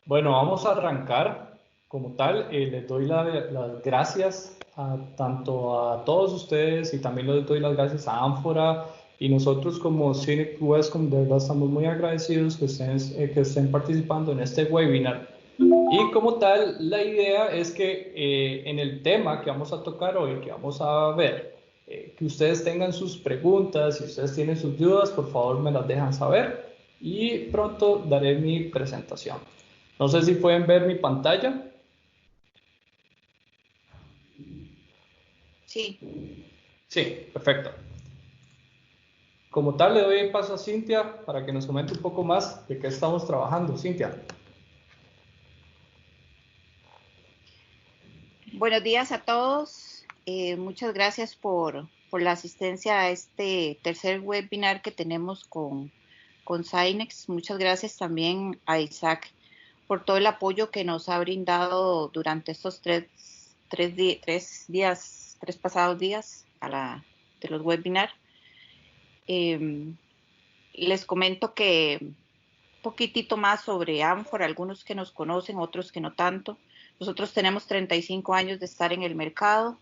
Bueno, vamos a arrancar como tal. Les doy las gracias tanto a todos ustedes y también les doy las gracias a Ánfora y nosotros como Cynic Westcom, de verdad estamos muy agradecidos que estén participando en este webinar. Y como tal, la idea es que en el tema que vamos a tocar hoy, que vamos a ver, que ustedes tengan sus preguntas, si ustedes tienen sus dudas, por favor me las dejan saber y pronto daré mi presentación. No sé si pueden ver mi pantalla. Sí. Sí, perfecto. Como tal, le doy paso a Cintia para que nos comente un poco más de qué estamos trabajando. Cintia. Buenos días a todos. Muchas gracias por la asistencia a este tercer webinar que tenemos con Synex. Muchas gracias también a Isaac por todo el apoyo que nos ha brindado durante estos tres pasados días de los webinars. Les comento que un poquitito más sobre Amfor, algunos que nos conocen, otros que no tanto. Nosotros tenemos 35 años de estar en el mercado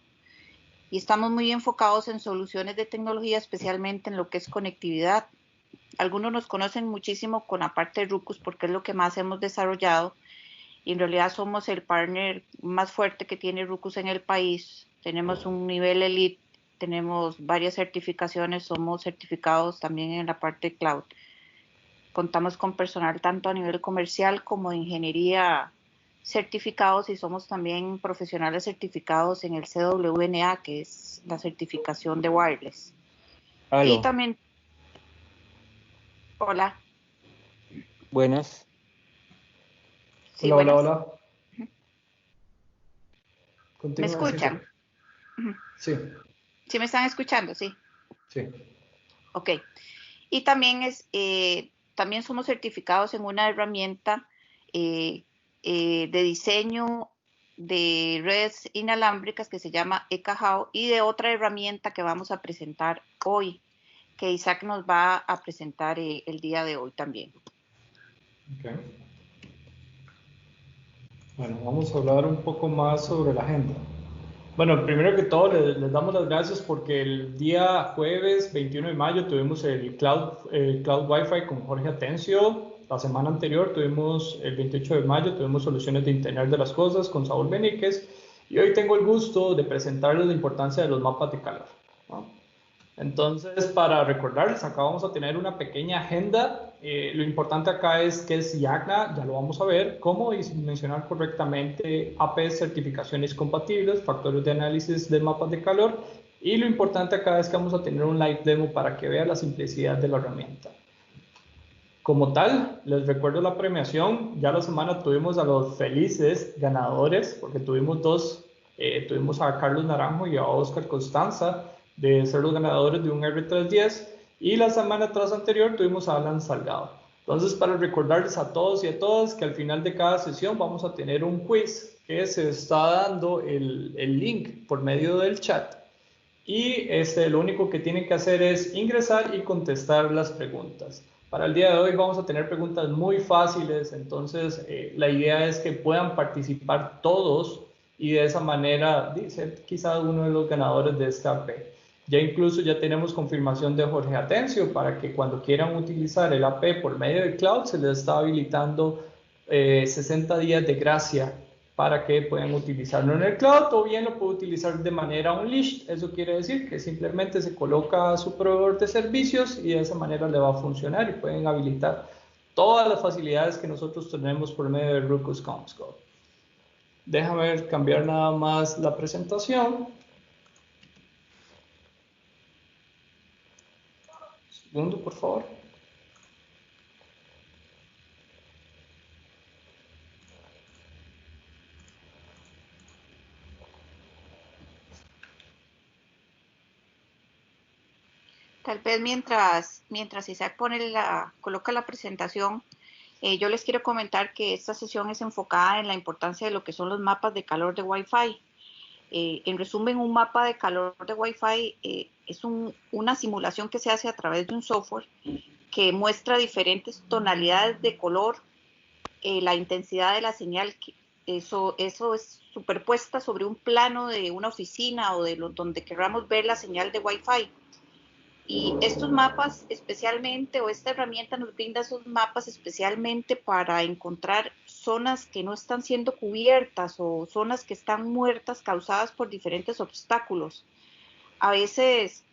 y estamos muy enfocados en soluciones de tecnología, especialmente en lo que es conectividad. Algunos nos conocen muchísimo con la parte de Ruckus porque es lo que más hemos desarrollado y en realidad somos el partner más fuerte que tiene Ruckus en el país. Tenemos un nivel elite, tenemos varias certificaciones, somos certificados también en la parte de cloud. Contamos con personal tanto a nivel comercial como de ingeniería certificados y somos también profesionales certificados en el CWNA, que es la certificación de wireless. Y Aló, también, hola, buenas. sí, Hola, hola, buenas. hola. ¿Me Continúa, Cintia. escuchan? Sí, ¿Sí me están escuchando? Sí. sí. Ok. Y también también somos certificados en una herramienta eh, de diseño de redes inalámbricas que se llama eCajao y de otra herramienta que vamos a presentar hoy, que Isaac nos va a presentar el día de hoy también. Okay. Bueno, vamos a hablar un poco más sobre la agenda. Bueno, primero que todo, les damos las gracias porque el día jueves 21 de mayo tuvimos Cloud Wi-Fi con Jorge Atencio. La semana anterior tuvimos, el 28 de mayo, tuvimos soluciones de Internet de las Cosas con Saúl Beníquez. Y hoy tengo el gusto de presentarles la importancia de los mapas de calor, ¿no? Entonces, para recordarles, acá vamos a tener una pequeña agenda. Lo importante acá es que es IACNA, ya lo vamos a ver, cómo mencionar correctamente APS, certificaciones compatibles, factores de análisis de mapas de calor. Y lo importante acá es que vamos a tener un live demo para que vean la simplicidad de la herramienta. Como tal, les recuerdo la premiación. Ya la semana tuvimos a los felices ganadores, porque tuvimos a Carlos Naranjo y a Oscar Constanza de ser los ganadores de un R310. Y la semana tras anterior tuvimos a Alan Salgado. Entonces, para recordarles a todos y a todas que al final de cada sesión vamos a tener un quiz que se está dando el link por medio del chat. Y lo único que tienen que hacer es ingresar y contestar las preguntas. Para el día de hoy vamos a tener preguntas muy fáciles, entonces la idea es que puedan participar todos y de esa manera ser quizás uno de los ganadores de esta AP. Ya incluso ya tenemos confirmación de Jorge Atencio para que cuando quieran utilizar el AP por medio de cloud se les está habilitando 60 días de gracia para que puedan utilizarlo en el cloud o bien lo puede utilizar de manera unleashed. Eso quiere decir que simplemente se coloca a su proveedor de servicios y de esa manera le va a funcionar y pueden habilitar todas las facilidades que nosotros tenemos por medio de Ruckus Comscore. Déjame cambiar nada más la presentación. Un segundo, por favor. Tal vez mientras Isaac coloca la presentación, yo les quiero comentar que esta sesión es enfocada en la importancia de lo que son los mapas de calor de Wi-Fi. En resumen, un mapa de calor de Wi-Fi es una simulación que se hace a través de un software que muestra diferentes tonalidades de color la intensidad de la señal, eso es superpuesta sobre un plano de una oficina o de donde queramos ver la señal de Wi-Fi. Y estos mapas especialmente, o esta herramienta nos brinda esos mapas especialmente para encontrar zonas que no están siendo cubiertas o zonas que están muertas causadas por diferentes obstáculos. A veces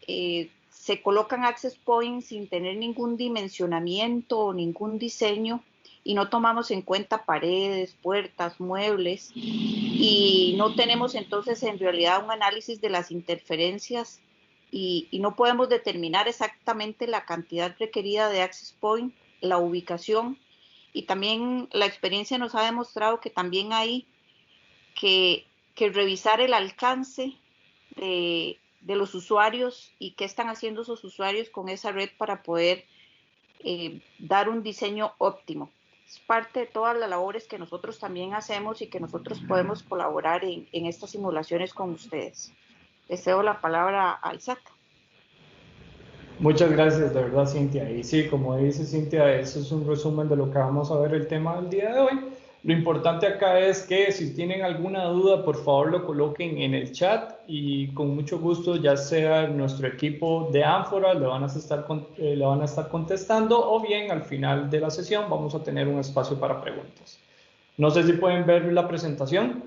se colocan access points sin tener ningún dimensionamiento o ningún diseño y no tomamos en cuenta paredes, puertas, muebles, y no tenemos entonces en realidad un análisis de las interferencias y no podemos determinar exactamente la cantidad requerida de access point, la ubicación, y también la experiencia nos ha demostrado que también hay que revisar el alcance de los usuarios y qué están haciendo esos usuarios con esa red para poder dar un diseño óptimo. Es parte de todas las labores que nosotros también hacemos y que nosotros podemos colaborar en estas simulaciones con ustedes. Les cedo la palabra a Isaac. Muchas gracias, de verdad, Cintia. Y sí, como dice Cintia, eso es un resumen de lo que vamos a ver el tema del día de hoy. Lo importante acá es que si tienen alguna duda, por favor lo coloquen en el chat y con mucho gusto, ya sea nuestro equipo de Ánfora, le van a estar contestando, o bien al final de la sesión vamos a tener un espacio para preguntas. No sé si pueden ver la presentación.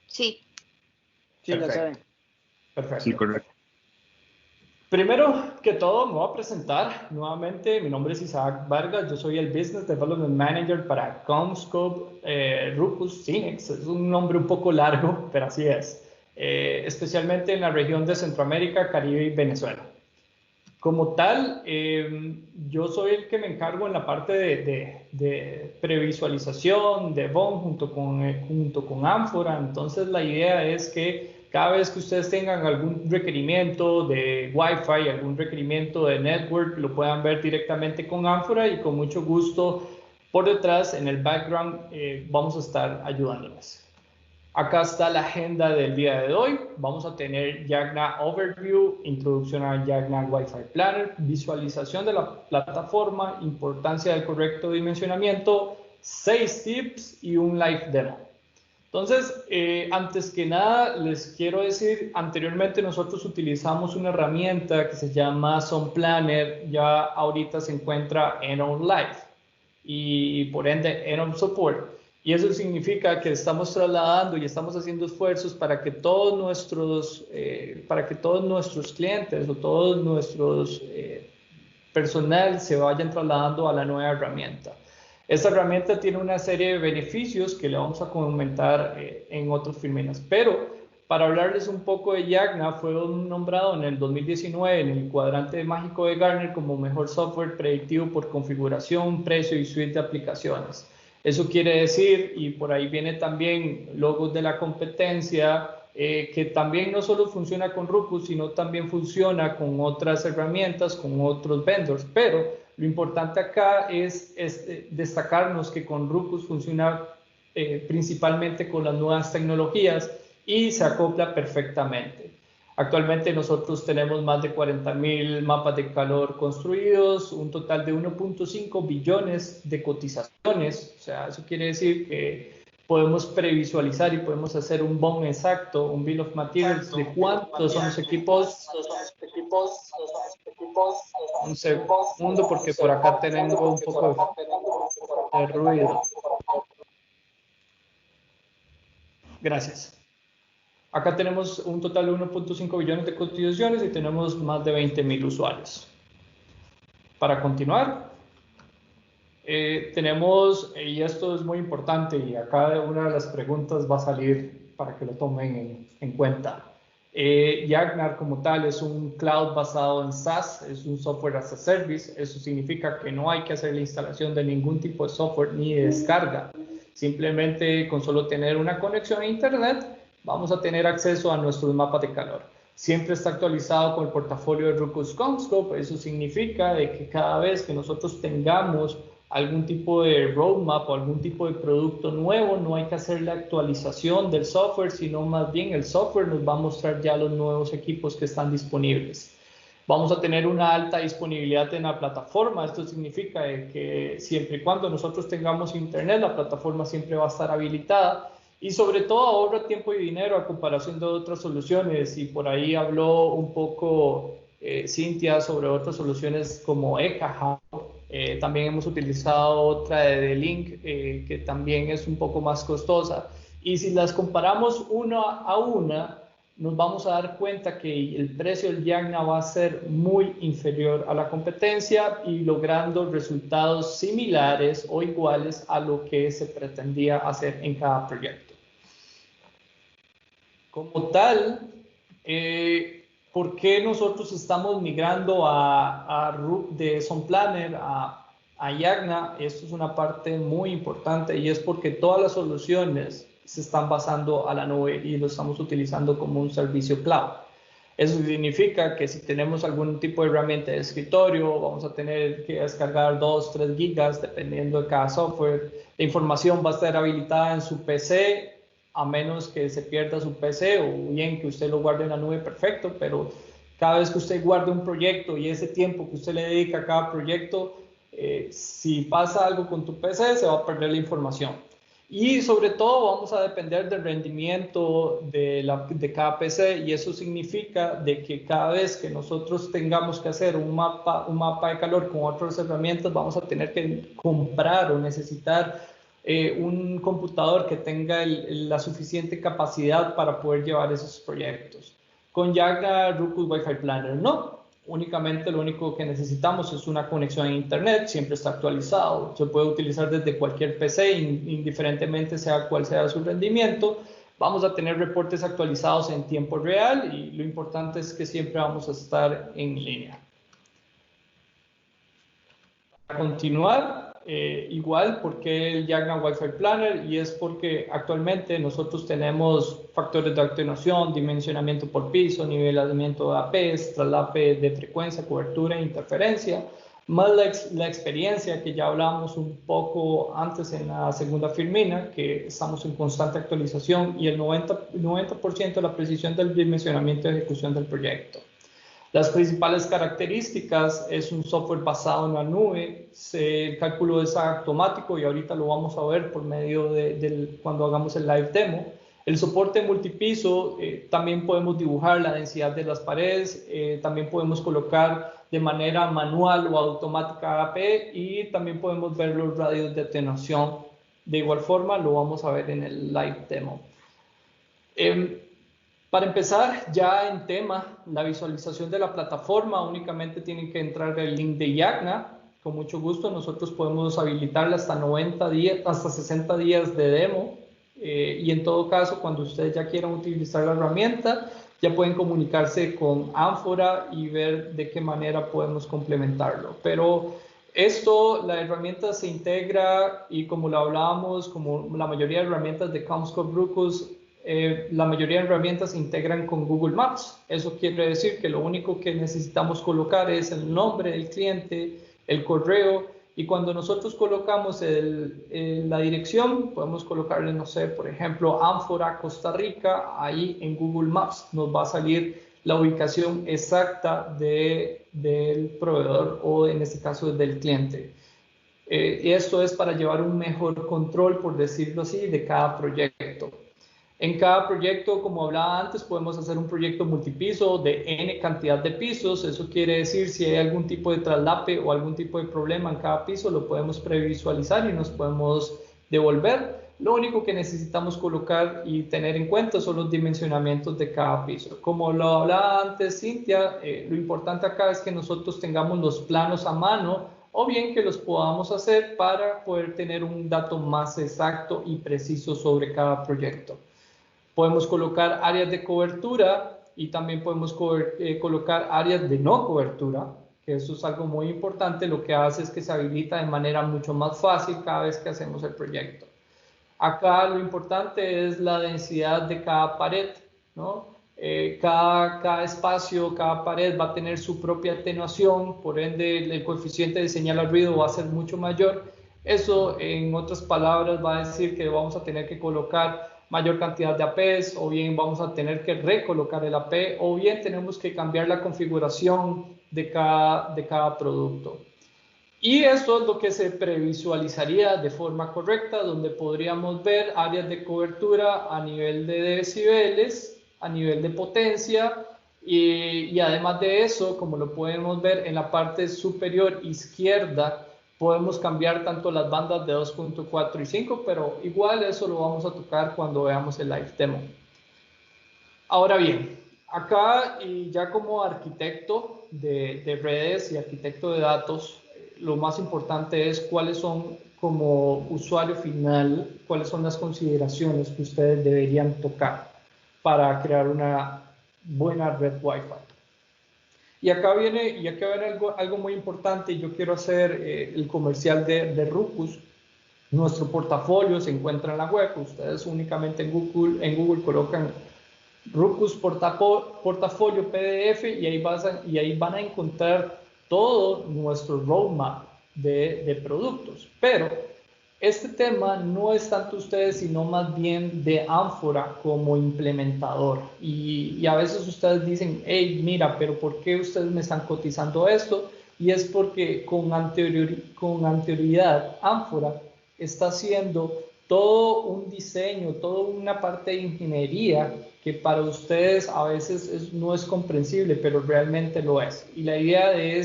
Sí. Sí, la saben. Perfecto. Sí, correcto. Primero que todo, me voy a presentar nuevamente. Mi nombre es Isaac Vargas. Yo soy el Business Development Manager para CommScope Ruckus Cinex. Es un nombre un poco largo, pero así es. Especialmente en la región de Centroamérica, Caribe y Venezuela. Como tal, yo soy el que me encargo en la parte de previsualización de BOM junto con Ánfora. Entonces, la idea es que cada vez que ustedes tengan algún requerimiento de Wi-Fi, algún requerimiento de network, lo puedan ver directamente con Ánfora y con mucho gusto por detrás, en el background, vamos a estar ayudándoles. Acá está la agenda del día de hoy. Vamos a tener Yagna Overview, introducción a Yagna Wi-Fi Planner, visualización de la plataforma, importancia del correcto dimensionamiento, 6 tips y un live demo. Entonces, antes que nada, les quiero decir, anteriormente nosotros utilizamos una herramienta que se llama Zone Planner, ya ahorita se encuentra en On Live y por ende en On Support. Y eso significa que estamos trasladando y estamos haciendo esfuerzos para que todos nuestros clientes o todos nuestros personal se vayan trasladando a la nueva herramienta. Esta herramienta tiene una serie de beneficios que le vamos a comentar en otros filminas. Pero para hablarles un poco de Yagna, fue nombrado en el 2019 en el cuadrante mágico de Gartner como mejor software predictivo por configuración, precio y suite de aplicaciones. Eso quiere decir, y por ahí viene también logos de la competencia, que también no solo funciona con Ruckus, sino también funciona con otras herramientas, con otros vendors. Pero lo importante acá es destacarnos que con Ruckus funciona principalmente con las nuevas tecnologías y se acopla perfectamente. Actualmente nosotros tenemos más de 40.000 mapas de calor construidos, un total de 1.5 billones de cotizaciones. O sea, eso quiere decir que podemos previsualizar y podemos hacer un BOM exacto, un Bill of Materials de cuántos son los equipos. Un segundo, porque por acá tengo un poco de ruido. Gracias. Acá tenemos un total de 1.5 billones de cotizaciones y tenemos más de 20.000 usuarios. Para continuar, tenemos, y esto es muy importante, y acá una de las preguntas va a salir para que lo tomen en cuenta. Yagna como tal es un cloud basado en SaaS, es un software as a service. Eso significa que no hay que hacer la instalación de ningún tipo de software ni de descarga. Simplemente con solo tener una conexión a internet vamos a tener acceso a nuestros mapas de calor. Siempre está actualizado con el portafolio de Ruckus CommScope. Eso significa de que cada vez que nosotros tengamos algún tipo de roadmap o algún tipo de producto nuevo, no hay que hacer la actualización del software, sino más bien el software nos va a mostrar ya los nuevos equipos que están disponibles. Vamos a tener una alta disponibilidad en la plataforma. Esto significa que siempre y cuando nosotros tengamos internet, la plataforma siempre va a estar habilitada. Y sobre todo ahorra tiempo y dinero a comparación de otras soluciones. Y por ahí habló un poco Cintia sobre otras soluciones como Ekahau. También hemos utilizado otra de Link que también es un poco más costosa. Y si las comparamos una a una, nos vamos a dar cuenta que el precio del Yagna va a ser muy inferior a la competencia y logrando resultados similares o iguales a lo que se pretendía hacer en cada proyecto. Como tal, ¿por qué nosotros estamos migrando de SunPlanner a Yagna? Esto es una parte muy importante y es porque todas las soluciones se están basando a la nube y lo estamos utilizando como un servicio cloud. Eso significa que si tenemos algún tipo de herramienta de escritorio, vamos a tener que descargar 2, 3 gigas dependiendo de cada software. La información va a estar habilitada en su PC, a menos que se pierda su PC o bien que usted lo guarde en la nube, perfecto, pero cada vez que usted guarde un proyecto y ese tiempo que usted le dedica a cada proyecto, si pasa algo con tu PC, se va a perder la información. Y sobre todo vamos a depender del rendimiento de cada PC y eso significa de que cada vez que nosotros tengamos que hacer un mapa de calor con otras herramientas, vamos a tener que comprar o necesitar un computador que tenga la suficiente capacidad para poder llevar esos proyectos. Con Yagna Ruckus Wi-Fi Planner no. Únicamente lo único que necesitamos es una conexión a internet, siempre está actualizado, se puede utilizar desde cualquier PC, indiferentemente sea cual sea su rendimiento. Vamos a tener reportes actualizados en tiempo real y lo importante es que siempre vamos a estar en línea. Para continuar, igual, porque el Yagna Wi-Fi Planner, y es porque actualmente nosotros tenemos factores de atenuación, dimensionamiento por piso, nivelamiento de APs, traslape de frecuencia, cobertura e interferencia, más la experiencia que ya hablamos un poco antes en la segunda filmina, que estamos en constante actualización, y el 90% de la precisión del dimensionamiento y ejecución del proyecto. Las principales características es un software basado en la nube, el cálculo es automático y ahorita lo vamos a ver por medio cuando hagamos el live demo. El soporte multipiso, también podemos dibujar la densidad de las paredes, también podemos colocar de manera manual o automática AP y también podemos ver los radios de atenuación. De igual forma lo vamos a ver en el live demo. Para empezar, ya en tema, la visualización de la plataforma, únicamente tienen que entrar el link de Yagna. Con mucho gusto, nosotros podemos habilitarla hasta 90 días, hasta 60 días de demo. Y en todo caso, cuando ustedes ya quieran utilizar la herramienta, ya pueden comunicarse con Ánfora y ver de qué manera podemos complementarlo. Pero la herramienta se integra y como lo hablábamos, como la mayoría de herramientas de CommScope Ruckus, la mayoría de herramientas se integran con Google Maps. Eso quiere decir que lo único que necesitamos colocar es el nombre del cliente, el correo, y cuando nosotros colocamos la dirección, podemos colocarle, no sé, por ejemplo, Ánfora, Costa Rica, ahí en Google Maps nos va a salir la ubicación exacta del proveedor o en este caso del cliente. Y esto es para llevar un mejor control, por decirlo así, de cada proyecto. En cada proyecto, como hablaba antes, podemos hacer un proyecto multipiso de N cantidad de pisos. Eso quiere decir si hay algún tipo de traslape o algún tipo de problema en cada piso, lo podemos previsualizar y nos podemos devolver. Lo único que necesitamos colocar y tener en cuenta son los dimensionamientos de cada piso. Como lo hablaba antes Cintia, lo importante acá es que nosotros tengamos los planos a mano o bien que los podamos hacer para poder tener un dato más exacto y preciso sobre cada proyecto. Podemos colocar áreas de cobertura y también podemos colocar áreas de no cobertura, que eso es algo muy importante. Lo que hace es que se habilita de manera mucho más fácil cada vez que hacemos el proyecto. Acá lo importante es la densidad de cada pared, ¿no? Cada espacio, cada pared va a tener su propia atenuación, por ende el coeficiente de señal al ruido va a ser mucho mayor. Eso, en otras palabras, va a decir que vamos a tener que colocar mayor cantidad de APs, o bien vamos a tener que recolocar el AP, o bien tenemos que cambiar la configuración de cada producto. Y esto es lo que se previsualizaría de forma correcta, donde podríamos ver áreas de cobertura a nivel de decibeles, a nivel de potencia, y además de eso, como lo podemos ver en la parte superior izquierda, podemos cambiar tanto las bandas de 2.4 y 5, pero igual eso lo vamos a tocar cuando veamos el live demo. Ahora bien, acá y ya como arquitecto de redes y arquitecto de datos, lo más importante es cuáles son como usuario final, cuáles son las consideraciones que ustedes deberían tocar para crear una buena red Wi-Fi. Y acá viene algo muy importante, y yo quiero hacer el comercial de Ruckus. Nuestro portafolio se encuentra en la web. Ustedes únicamente en Google colocan Ruckus portafolio PDF y ahí van a encontrar todo nuestro roadmap de productos. Pero este tema no es tanto ustedes, sino más bien de Amphora como implementador. Y a veces ustedes dicen, hey, mira, pero ¿por qué ustedes me están cotizando esto? Y es porque con anterioridad Amphora está haciendo todo un diseño, toda una parte de ingeniería que para ustedes a veces no es comprensible, pero realmente lo es. Y la idea de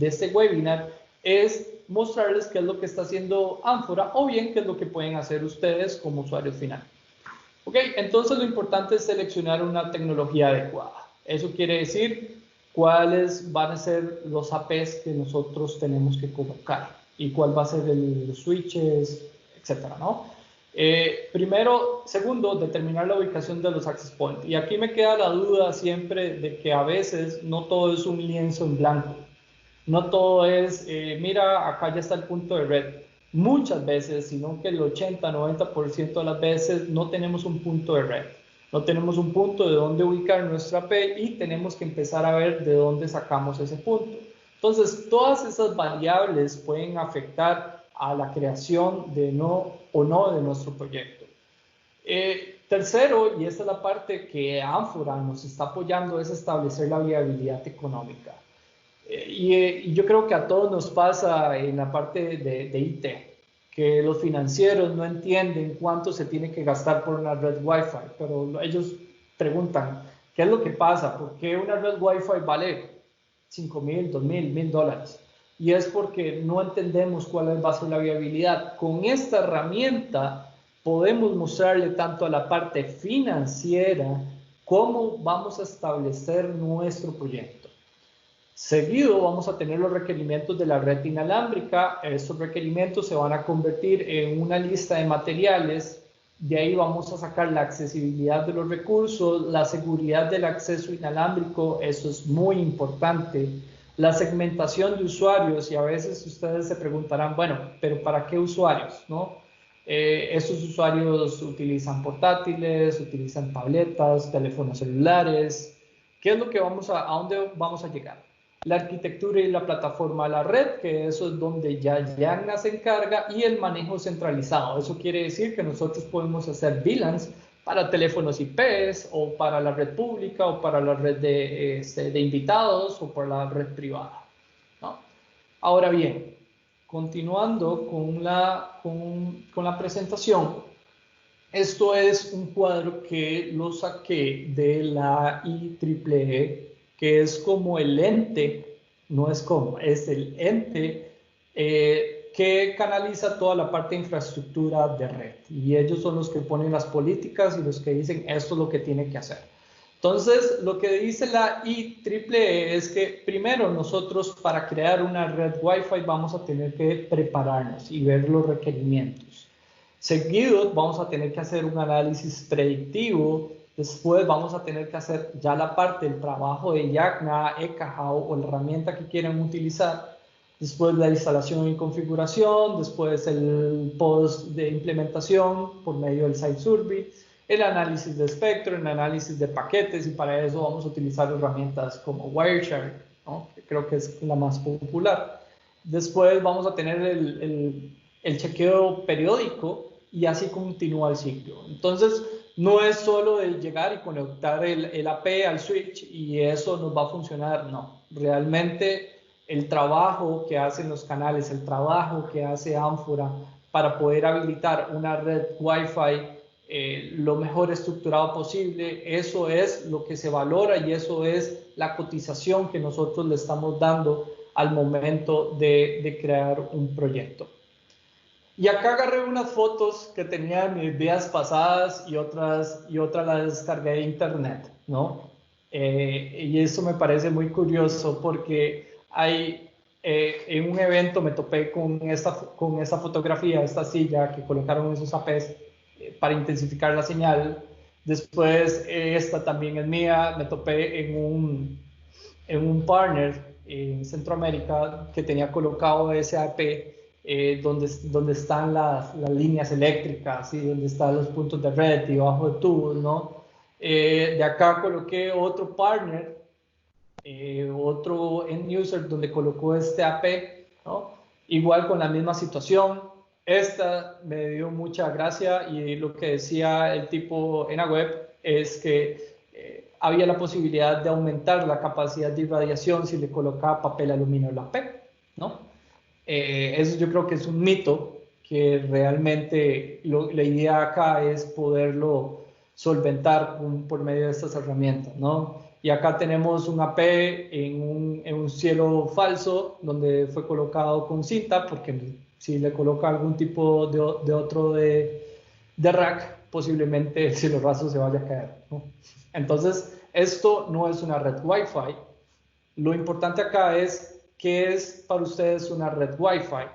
este webinar es mostrarles qué es lo que está haciendo Amphora o bien qué es lo que pueden hacer ustedes como usuarios final. Ok, entonces lo importante es seleccionar una tecnología adecuada. Eso quiere decir cuáles van a ser los APs que nosotros tenemos que colocar y cuál va a ser los switches, etcétera, ¿no? Segundo, determinar la ubicación de los access points. Y aquí me queda la duda siempre de que a veces no todo es un lienzo en blanco. No todo es, mira, acá ya está el punto de red. Muchas veces, sino que el 80-90% de las veces no tenemos un punto de red. No tenemos un punto de dónde ubicar nuestra AP y tenemos que empezar a ver de dónde sacamos ese punto. Entonces, todas esas variables pueden afectar a la creación de o no de nuestro proyecto. Tercero, y esta es la parte que Amphora nos está apoyando, es establecer la viabilidad económica. Y yo creo que a todos nos pasa en la parte de IT, que los financieros no entienden cuánto se tiene que gastar por una red Wi-Fi, pero ellos preguntan, ¿qué es lo que pasa? ¿Por qué una red Wi-Fi vale $5,000, $2,000, $1,000? Y es porque no entendemos cuál va a ser la viabilidad. Con esta herramienta podemos mostrarle tanto a la parte financiera cómo vamos a establecer nuestro proyecto. Seguido vamos a tener los requerimientos de la red inalámbrica. Estos requerimientos se van a convertir en una lista de materiales. De ahí vamos a sacar la accesibilidad de los recursos, la seguridad del acceso inalámbrico, eso es muy importante. La segmentación de usuarios, y a veces ustedes se preguntarán, bueno, pero ¿para qué usuarios? ¿No? Estos usuarios utilizan portátiles, utilizan tabletas, teléfonos celulares. ¿Qué es lo que a dónde vamos a llegar? La arquitectura y la plataforma de la red, que eso es donde ya Yagna se encarga, y el manejo centralizado. Eso quiere decir que nosotros podemos hacer VLANs para teléfonos IPs, o para la red pública, o para la red de invitados, o para la red privada, ¿no? Ahora bien, continuando con la presentación, esto es un cuadro que lo saqué de la IEEE, que es como el ente, no es como, es el ente que canaliza toda la parte de infraestructura de red. Y ellos son los que ponen las políticas y los que dicen esto es lo que tiene que hacer. Entonces, lo que dice la IEEE es que primero nosotros para crear una red Wi-Fi vamos a tener que prepararnos y ver los requerimientos. Seguido vamos a tener que hacer un análisis predictivo. Después vamos a tener que hacer ya la parte del trabajo de Yagna, Ekahau o la herramienta que quieran utilizar. Después la instalación y configuración, después el post de implementación por medio del site survey, el análisis de espectro, el análisis de paquetes, y para eso vamos a utilizar herramientas como Wireshark, ¿no? Que creo que es la más popular. Después vamos a tener el chequeo periódico y así continúa el ciclo. Entonces, no es solo de llegar y conectar el AP al switch y eso nos va a funcionar, no. Realmente el trabajo que hacen los canales, el trabajo que hace Amphora para poder habilitar una red Wi-Fi lo mejor estructurado posible, eso es lo que se valora y eso es la cotización que nosotros le estamos dando al momento de crear un proyecto. Y acá agarré unas fotos que tenía en mis vidas pasadas y otras las descargué de internet, ¿no? Y eso me parece muy curioso porque en un evento me topé con esta fotografía, esta silla que colocaron esos APs para intensificar la señal. Después, esta también es mía, me topé en un partner en Centroamérica que tenía colocado ese AP donde están las líneas eléctricas y donde están los puntos de red y bajo de tubos, ¿no? De acá coloqué otro partner, otro end user donde colocó este AP, ¿no? Igual con la misma situación. Esta me dio mucha gracia y lo que decía el tipo en la web es que había la posibilidad de aumentar la capacidad de irradiación si le colocaba papel aluminio en la AP, ¿no? Eso yo creo que es un mito que realmente la idea acá es poderlo solventar por medio de estas herramientas, ¿no? Y acá tenemos un AP en un cielo falso donde fue colocado con cinta porque si le coloca algún tipo de otro de rack posiblemente el cielo raso se vaya a caer, ¿no? Entonces esto no es una red Wi-Fi. Lo importante acá es qué es para ustedes una red Wi-Fi.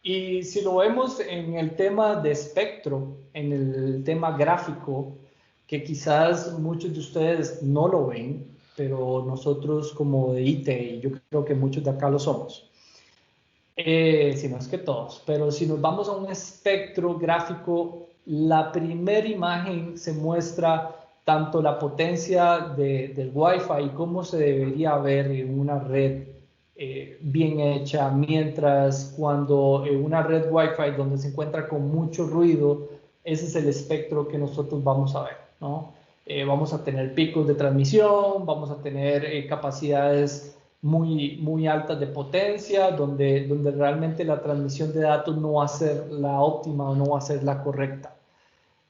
Y si lo vemos en el tema de espectro, en el tema gráfico, que quizás muchos de ustedes no lo ven, pero nosotros como de IT, y yo creo que muchos de acá lo somos, si no es que todos, pero si nos vamos a un espectro gráfico, la primera imagen se muestra tanto la potencia del Wi-Fi y cómo se debería ver en una red bien hecha, mientras cuando en una red Wi-Fi donde se encuentra con mucho ruido, ese es el espectro que nosotros vamos a ver, ¿no? Vamos a tener picos de transmisión, vamos a tener capacidades muy altas de potencia, donde realmente la transmisión de datos no va a ser la óptima o no va a ser la correcta.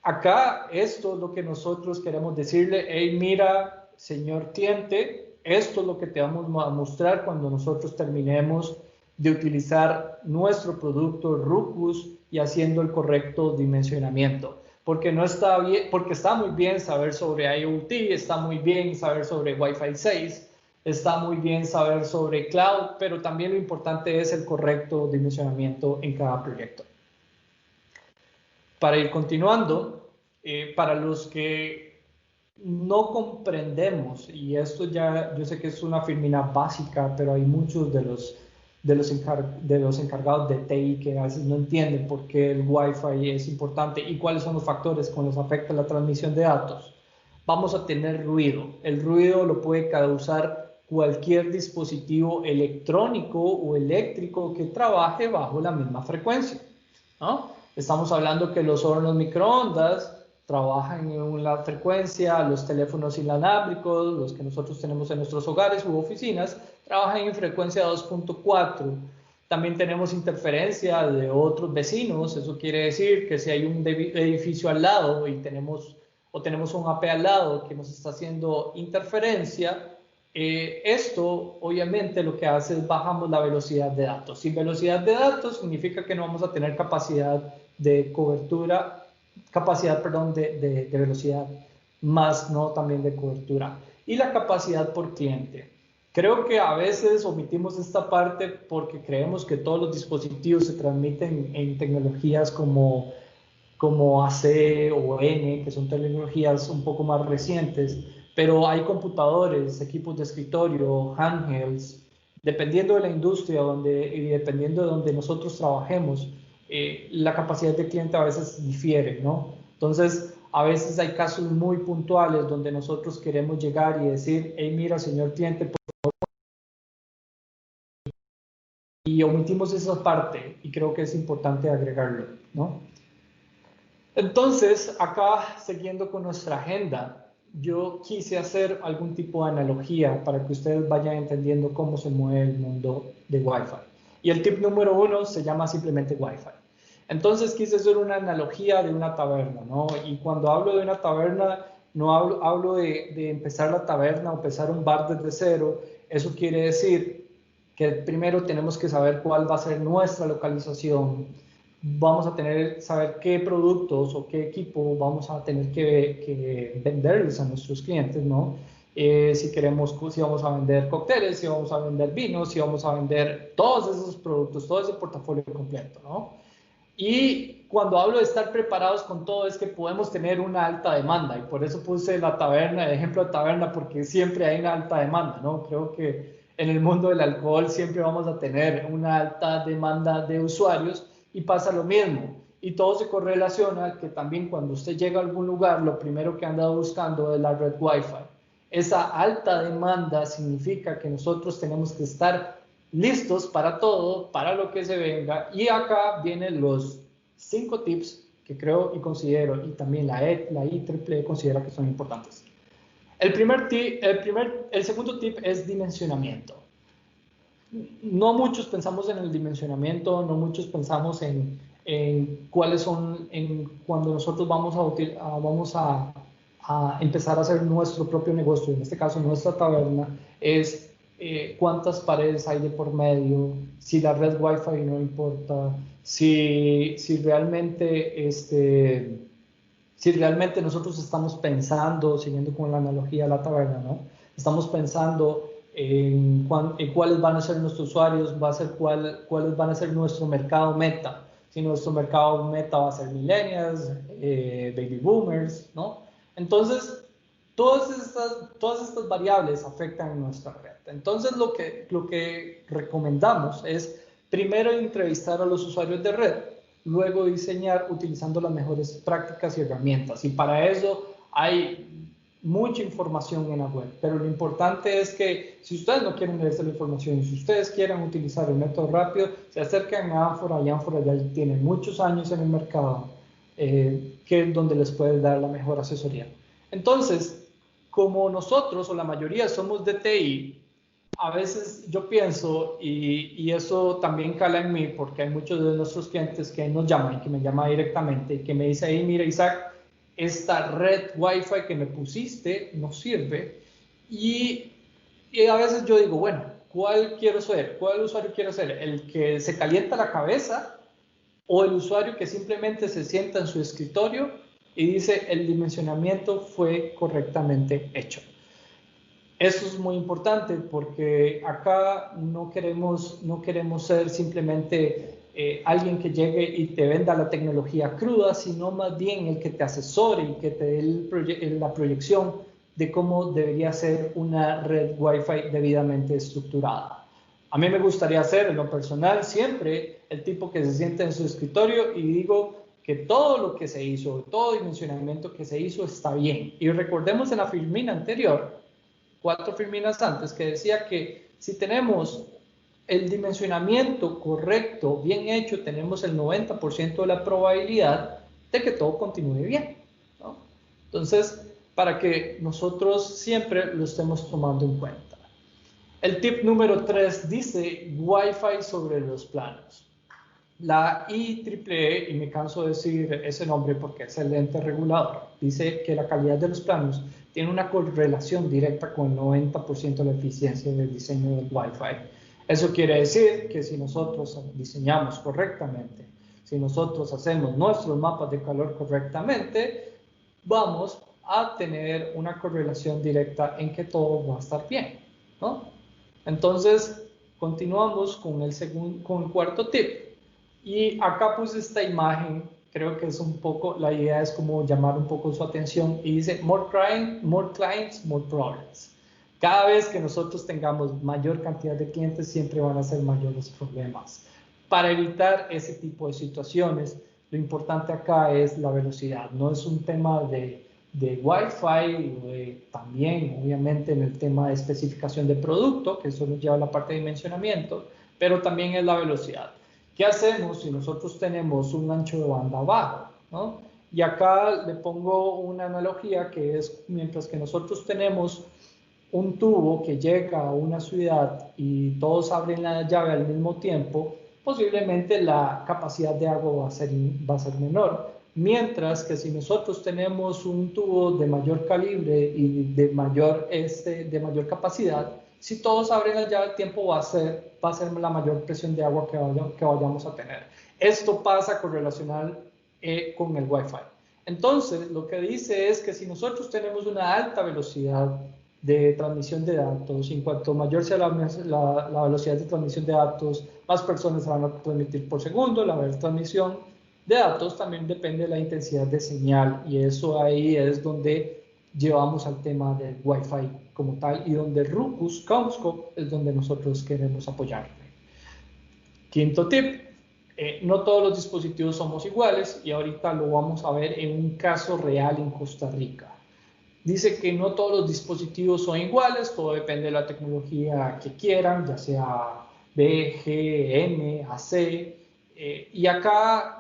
Acá esto es lo que nosotros queremos decirle: hey, mira, señor cliente, esto es lo que te vamos a mostrar cuando nosotros terminemos de utilizar nuestro producto Ruckus y haciendo el correcto dimensionamiento. Porque no está bien, porque está muy bien saber sobre IoT, está muy bien saber sobre Wi-Fi 6, está muy bien saber sobre cloud, pero también lo importante es el correcto dimensionamiento en cada proyecto. Para ir continuando, para los que no comprendemos, y esto ya yo sé que es una firmina básica, pero hay muchos de los encargados de TI que a veces no entienden por qué el Wi-Fi es importante y cuáles son los factores que nos afectan la transmisión de datos. Vamos a tener ruido. El ruido lo puede causar cualquier dispositivo electrónico o eléctrico que trabaje bajo la misma frecuencia, ¿no? Estamos hablando que los hornos microondas trabajan en una frecuencia, los teléfonos inalámbricos, los que nosotros tenemos en nuestros hogares u oficinas, trabajan en frecuencia 2.4. También tenemos interferencia de otros vecinos. Eso quiere decir que si hay un edificio al lado y tenemos un AP al lado que nos está haciendo interferencia, esto obviamente lo que hace es bajamos la velocidad de datos. Sin velocidad de datos significa que no vamos a tener capacidad de cobertura, de velocidad, más no también de cobertura. Y la capacidad por cliente. Creo que a veces omitimos esta parte porque creemos que todos los dispositivos se transmiten en tecnologías como AC o N, que son tecnologías un poco más recientes, pero hay computadores, equipos de escritorio, handhelds, dependiendo de la industria y dependiendo de donde nosotros trabajemos, la capacidad de cliente a veces difiere, ¿no? Entonces, a veces hay casos muy puntuales donde nosotros queremos llegar y decir: hey, mira, señor cliente, y omitimos esa parte y creo que es importante agregarlo, ¿no? Entonces, acá, siguiendo con nuestra agenda, yo quise hacer algún tipo de analogía para que ustedes vayan entendiendo cómo se mueve el mundo de Wi-Fi. Y el tip número 1 se llama simplemente Wi-Fi. Entonces quise hacer una analogía de una taberna, ¿no? Y cuando hablo de una taberna, no hablo de empezar la taberna o empezar un bar desde cero. Eso quiere decir que primero tenemos que saber cuál va a ser nuestra localización. Vamos a saber qué productos o qué equipo vamos a tener que venderles a nuestros clientes, ¿no? Si vamos a vender cócteles, si vamos a vender vinos, si vamos a vender todos esos productos, todo ese portafolio completo, ¿no? Y cuando hablo de estar preparados con todo es que podemos tener una alta demanda y por eso puse la taberna, el ejemplo de taberna, porque siempre hay una alta demanda, ¿no? Creo que en el mundo del alcohol siempre vamos a tener una alta demanda de usuarios y pasa lo mismo. Y todo se correlaciona que también cuando usted llega a algún lugar, lo primero que anda buscando es la red Wi-Fi. Esa alta demanda significa que nosotros tenemos que estar listos para todo, para lo que se venga. Y acá vienen los 5 tips que creo y considero, y también la IEEE considera que son importantes. El segundo tip es dimensionamiento. No muchos pensamos en el dimensionamiento, no muchos pensamos en cuáles son, cuando nosotros vamos a empezar a hacer nuestro propio negocio, en este caso nuestra taberna, es cuántas paredes hay de por medio, si la red Wi-Fi no importa, si realmente nosotros estamos pensando, siguiendo con la analogía de la taberna, ¿no? Estamos pensando en cuáles van a ser nuestros usuarios, cuáles van a ser nuestro mercado meta. Si nuestro mercado meta va a ser millennials, baby boomers, ¿no? Entonces, todas estas variables afectan nuestra red. Entonces, lo que recomendamos es primero entrevistar a los usuarios de red, luego diseñar utilizando las mejores prácticas y herramientas. Y para eso hay mucha información en la web, pero lo importante es que si ustedes no quieren leerse la información y si ustedes quieren utilizar el método rápido, se acercan a Ánfora y Ánfora ya tiene muchos años en el mercado, que es donde les puede dar la mejor asesoría. Entonces, como nosotros o la mayoría somos de TI, a veces yo pienso, y eso también cala en mí, porque hay muchos de nuestros clientes que nos llaman, que me llaman directamente, y que me dicen, hey, mira Isaac, esta red Wi-Fi que me pusiste no sirve, y a veces yo digo, bueno, ¿cuál quiero ser? ¿Cuál usuario quiero ser? ¿El que se calienta la cabeza o el usuario que simplemente se sienta en su escritorio y dice el dimensionamiento fue correctamente hecho? Eso es muy importante porque acá no queremos ser simplemente alguien que llegue y te venda la tecnología cruda, sino más bien el que te asesore y que te dé la proyección de cómo debería ser una red Wi-Fi debidamente estructurada. A mí me gustaría ser, en lo personal, siempre el tipo que se sienta en su escritorio y digo que todo lo que se hizo, todo dimensionamiento que se hizo está bien. Y recordemos en la filmina anterior, 4 filminas antes, que decía que si tenemos el dimensionamiento correcto, bien hecho, tenemos el 90% de la probabilidad de que todo continúe bien, ¿no? Entonces, para que nosotros siempre lo estemos tomando en cuenta. El tip número 3 dice Wi-Fi sobre los planos. La IEEE, y me canso de decir ese nombre porque es el ente regulador, dice que la calidad de los planos tiene una correlación directa con el 90% de la eficiencia del diseño del Wi-Fi. Eso quiere decir que si nosotros diseñamos correctamente, si nosotros hacemos nuestros mapas de calor correctamente, vamos a tener una correlación directa en que todo va a estar bien, ¿no? Entonces, continuamos con el cuarto tip. Y acá puse esta imagen, creo que es un poco, la idea es como llamar un poco su atención y dice, more clients, more problems. Cada vez que nosotros tengamos mayor cantidad de clientes, siempre van a ser mayores problemas. Para evitar ese tipo de situaciones, lo importante acá es la velocidad. No es un tema de Wi-Fi, también obviamente en el tema de especificación de producto, que eso nos lleva a la parte de dimensionamiento, pero también es la velocidad. ¿Qué hacemos si nosotros tenemos un ancho de banda bajo, ¿no? Y acá le pongo una analogía que es, mientras que nosotros tenemos un tubo que llega a una ciudad y todos abren la llave al mismo tiempo, posiblemente la capacidad de agua va a ser menor. Mientras que si nosotros tenemos un tubo de mayor calibre y de mayor capacidad, si todos abren la llave, el tiempo va a ser la mayor presión de agua que vayamos a tener. Esto pasa correlacional con el Wi-Fi. Entonces, lo que dice es que si nosotros tenemos una alta velocidad de transmisión de datos, en cuanto mayor sea la velocidad de transmisión de datos, más personas van a transmitir por segundo. La transmisión de datos también depende de la intensidad de señal, y eso ahí es donde llevamos al tema del Wi-Fi como tal, y donde Ruckus CommScope es donde nosotros queremos apoyarle. Quinto tip: no todos los dispositivos somos iguales, y ahorita lo vamos a ver en un caso real en Costa Rica. Dice que no todos los dispositivos son iguales, todo depende de la tecnología que quieran, ya sea B, G, M, AC. Y acá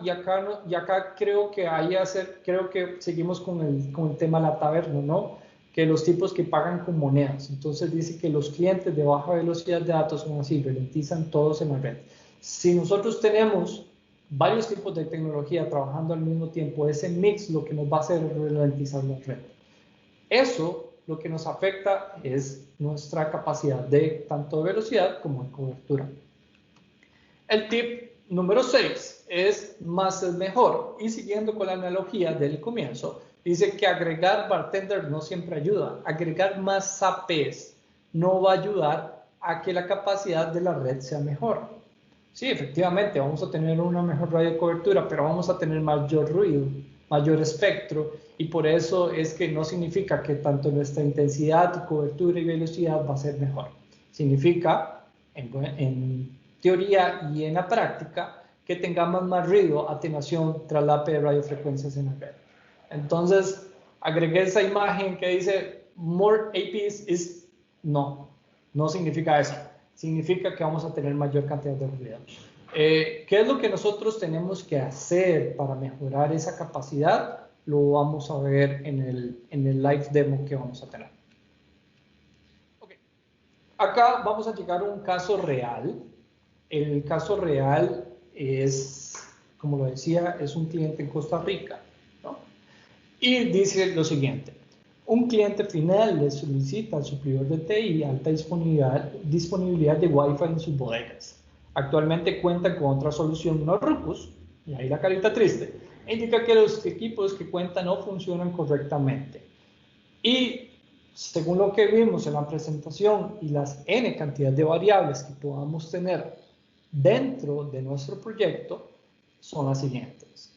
creo que seguimos con el tema de la taberna, ¿no? Que los tipos que pagan con monedas. Entonces dice que los clientes de baja velocidad de datos son así, ralentizan todos en la red. Si nosotros tenemos varios tipos de tecnología trabajando al mismo tiempo, ese mix lo que nos va a hacer es ralentizar la red. Eso lo que nos afecta es nuestra capacidad de tanto de velocidad como de cobertura. El tip número 6 es más es mejor, y siguiendo con la analogía del comienzo, dice que agregar bartenders no siempre ayuda. Agregar más APs no va a ayudar a que la capacidad de la red sea mejor. Sí, efectivamente, vamos a tener una mejor radio de cobertura, pero vamos a tener mayor ruido, mayor espectro, y por eso es que no significa que tanto nuestra intensidad, cobertura y velocidad va a ser mejor. Significa, en teoría y en la práctica, que tengamos más ruido, atenuación, traslape de radiofrecuencias en la red. Entonces, agregué esa imagen que dice more APs is no significa eso. Significa que vamos a tener mayor cantidad de ruido. ¿Qué es lo que nosotros tenemos que hacer para mejorar esa capacidad? Lo vamos a ver en el live demo que vamos a tener. Okay. Acá vamos a llegar a un caso real. El caso real es, como lo decía, es un cliente en Costa Rica, ¿no? Y dice lo siguiente: un cliente final le solicita al suplidor de TI alta disponibilidad de Wi-Fi en sus bodegas. Actualmente cuentan con otra solución no Ruckus, y ahí la carita triste, indica que los equipos que cuentan no funcionan correctamente. Y según lo que vimos en la presentación y las N cantidad de variables que podamos tener dentro de nuestro proyecto, son las siguientes: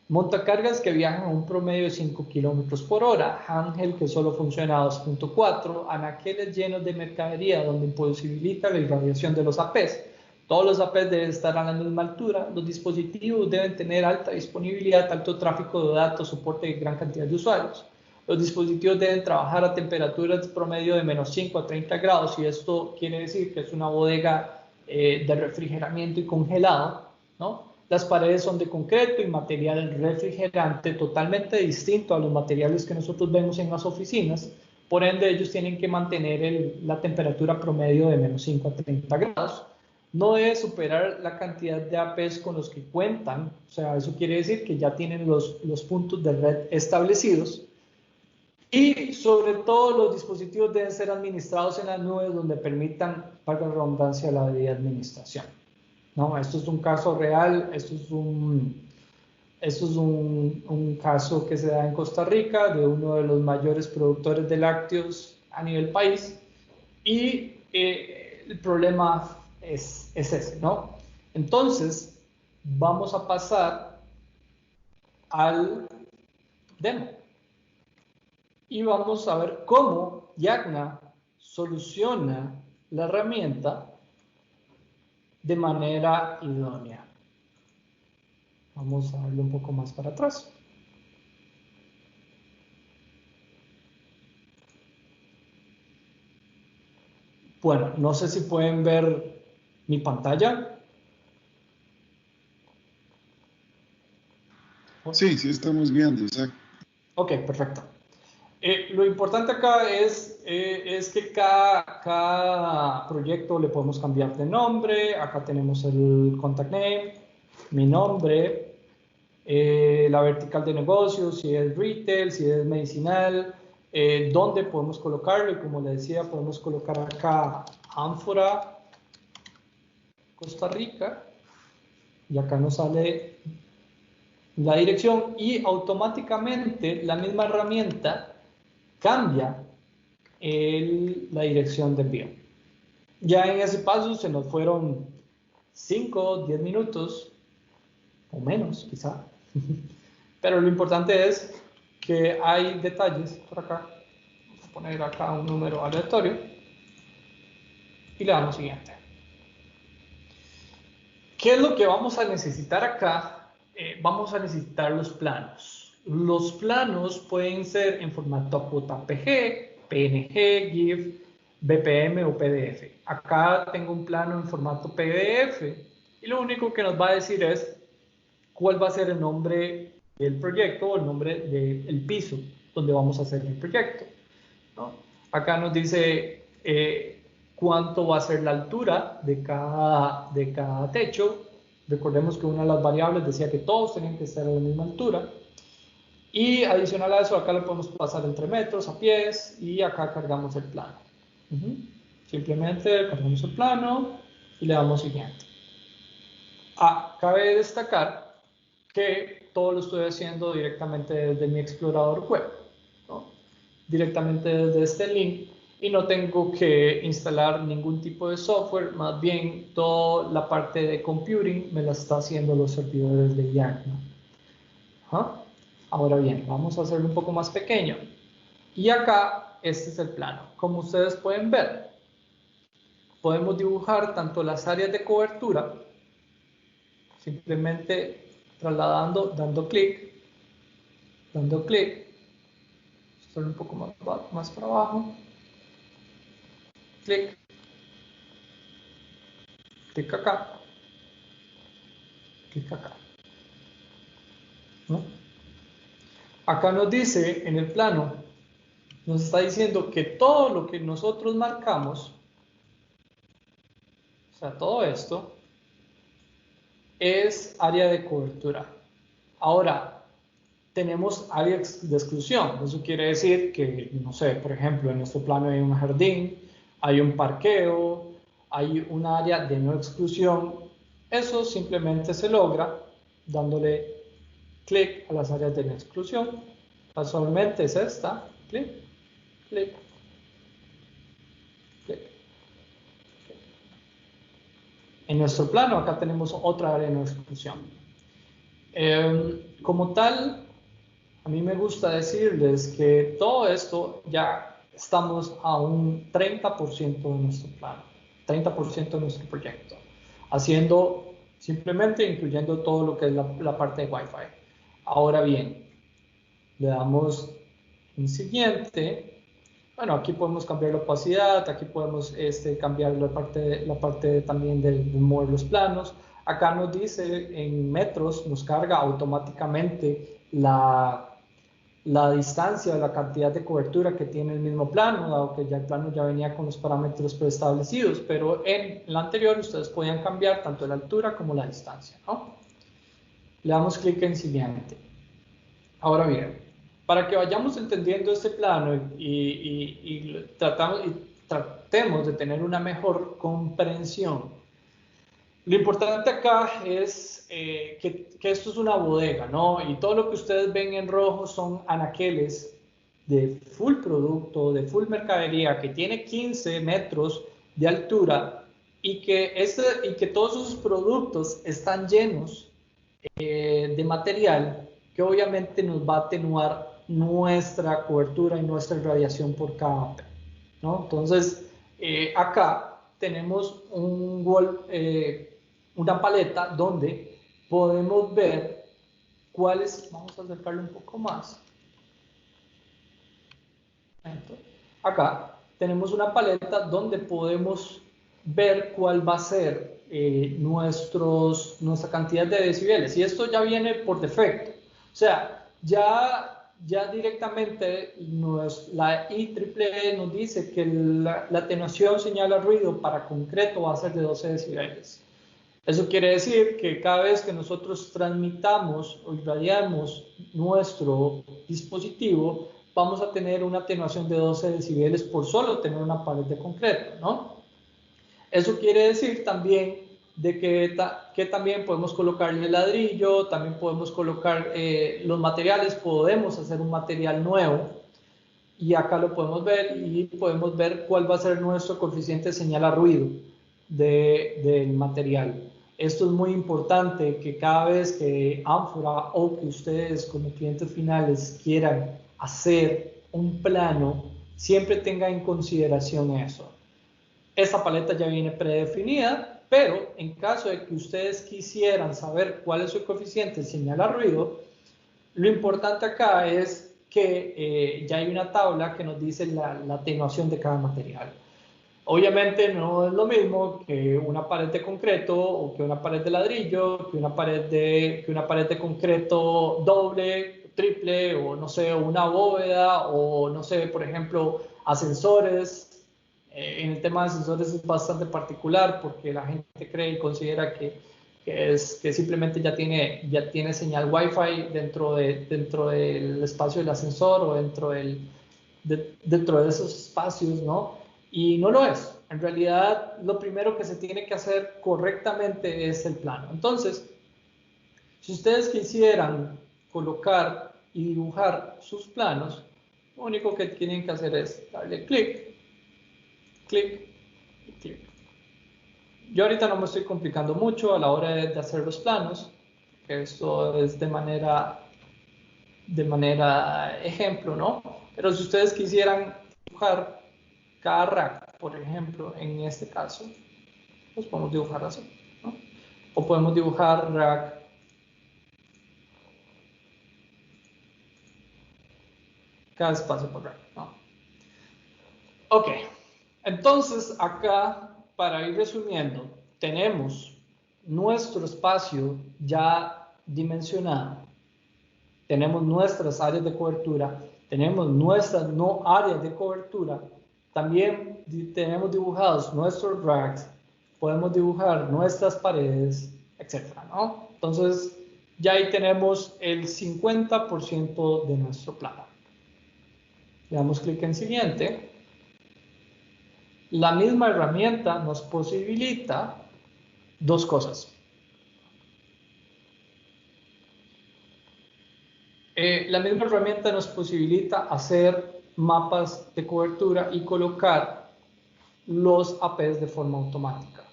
montacargas que viajan a un promedio de 5 kilómetros por hora, handheld que solo funciona a 2.4, anaqueles llenos de mercadería donde imposibilita la irradiación de los APs. Todos los APs deben estar a la misma altura, los dispositivos deben tener alta disponibilidad, alto tráfico de datos, soporte de gran cantidad de usuarios. Los dispositivos deben trabajar a temperaturas promedio de menos 5 a 30 grados, y esto quiere decir que es una bodega de refrigeramiento y congelado, ¿no? Las paredes son de concreto y material refrigerante totalmente distinto a los materiales que nosotros vemos en las oficinas. Por ende, ellos tienen que mantener la temperatura promedio de menos 5 a 30 grados. No debe superar la cantidad de APs con los que cuentan. O sea, eso quiere decir que ya tienen los puntos de red establecidos. Y sobre todo, los dispositivos deben ser administrados en las nubes donde permitan, para la redundancia, la debida administración. No, esto es un caso real, esto es un caso que se da en Costa Rica, de uno de los mayores productores de lácteos a nivel país, y el problema es ese, ¿no? Entonces, vamos a pasar al demo y vamos a ver cómo Yagna soluciona la herramienta de manera idónea. Vamos a darle un poco más para atrás. Bueno, no sé si pueden ver mi pantalla. Sí, sí estamos viendo, exacto. Ok, perfecto. Lo importante acá es que cada proyecto le podemos cambiar de nombre. Acá tenemos el contact name, mi nombre, la vertical de negocios, si es retail, si es medicinal, dónde podemos colocarlo. Y como le decía, podemos colocar acá Ánfora, Costa Rica. Y acá nos sale la dirección y automáticamente la misma herramienta cambia la dirección de envío. Ya en ese paso se nos fueron 5, 10 minutos o menos quizá, pero lo importante es que hay detalles por acá. Vamos a poner acá un número aleatorio y le damos siguiente. ¿Qué es lo que vamos a necesitar acá? Vamos a necesitar los planos. Los planos pueden ser en formato JPG, PNG, GIF, BPM o PDF. Acá tengo un plano en formato PDF y lo único que nos va a decir es cuál va a ser el nombre del proyecto o el nombre del piso donde vamos a hacer el proyecto, ¿no? Acá nos dice cuánto va a ser la altura de cada techo. Recordemos que una de las variables decía que todos tenían que estar a la misma altura. Y adicional a eso, acá le podemos pasar entre metros, a pies, y acá cargamos el plano. Simplemente cargamos el plano y le damos siguiente. Cabe destacar que todo lo estoy haciendo directamente desde mi explorador web, ¿no? Directamente desde este link, y no tengo que instalar ningún tipo de software. Más bien toda la parte de computing me la está haciendo los servidores de Yakma. Ahora bien, vamos a hacerlo un poco más pequeño, y acá este es el plano. Como ustedes pueden ver, podemos dibujar tanto las áreas de cobertura simplemente trasladando, dando clic, solo un poco más para abajo, clic acá, clic acá, ¿no? Acá nos dice en el plano, nos está diciendo que todo lo que nosotros marcamos, o sea, todo esto, es área de cobertura. Ahora, tenemos áreas de exclusión. Eso quiere decir que, no sé, por ejemplo, en nuestro plano hay un jardín, hay un parqueo, hay un área de no exclusión. Eso simplemente se logra dándole clic a las áreas de no exclusión. Casualmente es esta. Clic, clic, clic. En nuestro plano acá tenemos otra área de no exclusión. Como tal, a mí me gusta decirles que todo esto ya estamos a un 30% de nuestro plan, 30% de nuestro proyecto, haciendo simplemente incluyendo todo lo que es la parte de Wi-Fi. Ahora bien, le damos en siguiente. Bueno, aquí podemos cambiar la opacidad, aquí podemos cambiar la parte también de mover los planos. Acá nos dice en metros, nos carga automáticamente la distancia o la cantidad de cobertura que tiene el mismo plano, dado que ya el plano ya venía con los parámetros preestablecidos, pero en la anterior ustedes podían cambiar tanto la altura como la distancia, ¿no? Le damos clic en siguiente. Ahora bien, para que vayamos entendiendo este plano y tratemos de tener una mejor comprensión, lo importante acá es que esto es una bodega, ¿no? Y todo lo que ustedes ven en rojo son anaqueles de full producto, de full mercadería, que tiene 15 metros de altura y que todos esos productos están llenos de material que obviamente nos va a atenuar nuestra cobertura y nuestra radiación por cada amper, ¿no? Entonces, acá tenemos una paleta donde podemos ver cuáles, vamos a acercarlo un poco más. Acá tenemos una paleta donde podemos ver cuál va a ser nuestra cantidad de decibeles, y esto ya viene por defecto. sea, ya directamente la IEEE nos dice que la atenuación señal a ruido para concreto va a ser de 12 decibeles. Eso quiere decir que cada vez que nosotros transmitamos o irradiamos nuestro dispositivo, vamos a tener una atenuación de 12 decibeles por solo tener una pared de concreto, ¿no? Eso quiere decir también de que también podemos colocarle ladrillo, también podemos colocar los materiales, podemos hacer un material nuevo, y acá lo podemos ver, y podemos ver cuál va a ser nuestro coeficiente de señal a ruido del material. Esto es muy importante, que cada vez que Amphora o que ustedes como clientes finales quieran hacer un plano, siempre tengan en consideración eso. Esta paleta ya viene predefinida, pero en caso de que ustedes quisieran saber cuál es su coeficiente de señal a ruido, lo importante acá es que ya hay una tabla que nos dice la atenuación de cada material. Obviamente no es lo mismo que una pared de concreto o que una pared de ladrillo, que una pared de concreto doble, triple, o no sé, una bóveda, o no sé, por ejemplo, ascensores. En el tema de ascensores es bastante particular porque la gente cree y considera que simplemente ya tiene señal Wi-Fi dentro del espacio del ascensor o dentro de esos espacios, ¿no? Y no lo es. En realidad, lo primero que se tiene que hacer correctamente es el plano. Entonces, si ustedes quisieran colocar y dibujar sus planos, lo único que tienen que hacer es darle clic, clic y clic. Yo ahorita no me estoy complicando mucho a la hora de hacer los planos, que esto es de manera ejemplo, ¿no? Pero si ustedes quisieran dibujar cada rack, por ejemplo, en este caso, pues podemos dibujar así, ¿no? O podemos dibujar rack cada espacio por rack, ¿no? Ok, entonces acá, para ir resumiendo, tenemos nuestro espacio ya dimensionado, tenemos nuestras áreas de cobertura, tenemos nuestras no áreas de cobertura, también tenemos dibujados nuestros racks, podemos dibujar nuestras paredes, etcétera, ¿no? Entonces, ya ahí tenemos el 50% de nuestro plano. Le damos clic en siguiente. La misma herramienta nos posibilita dos cosas. La misma herramienta nos posibilita hacer mapas de cobertura y colocar los APs de forma automática.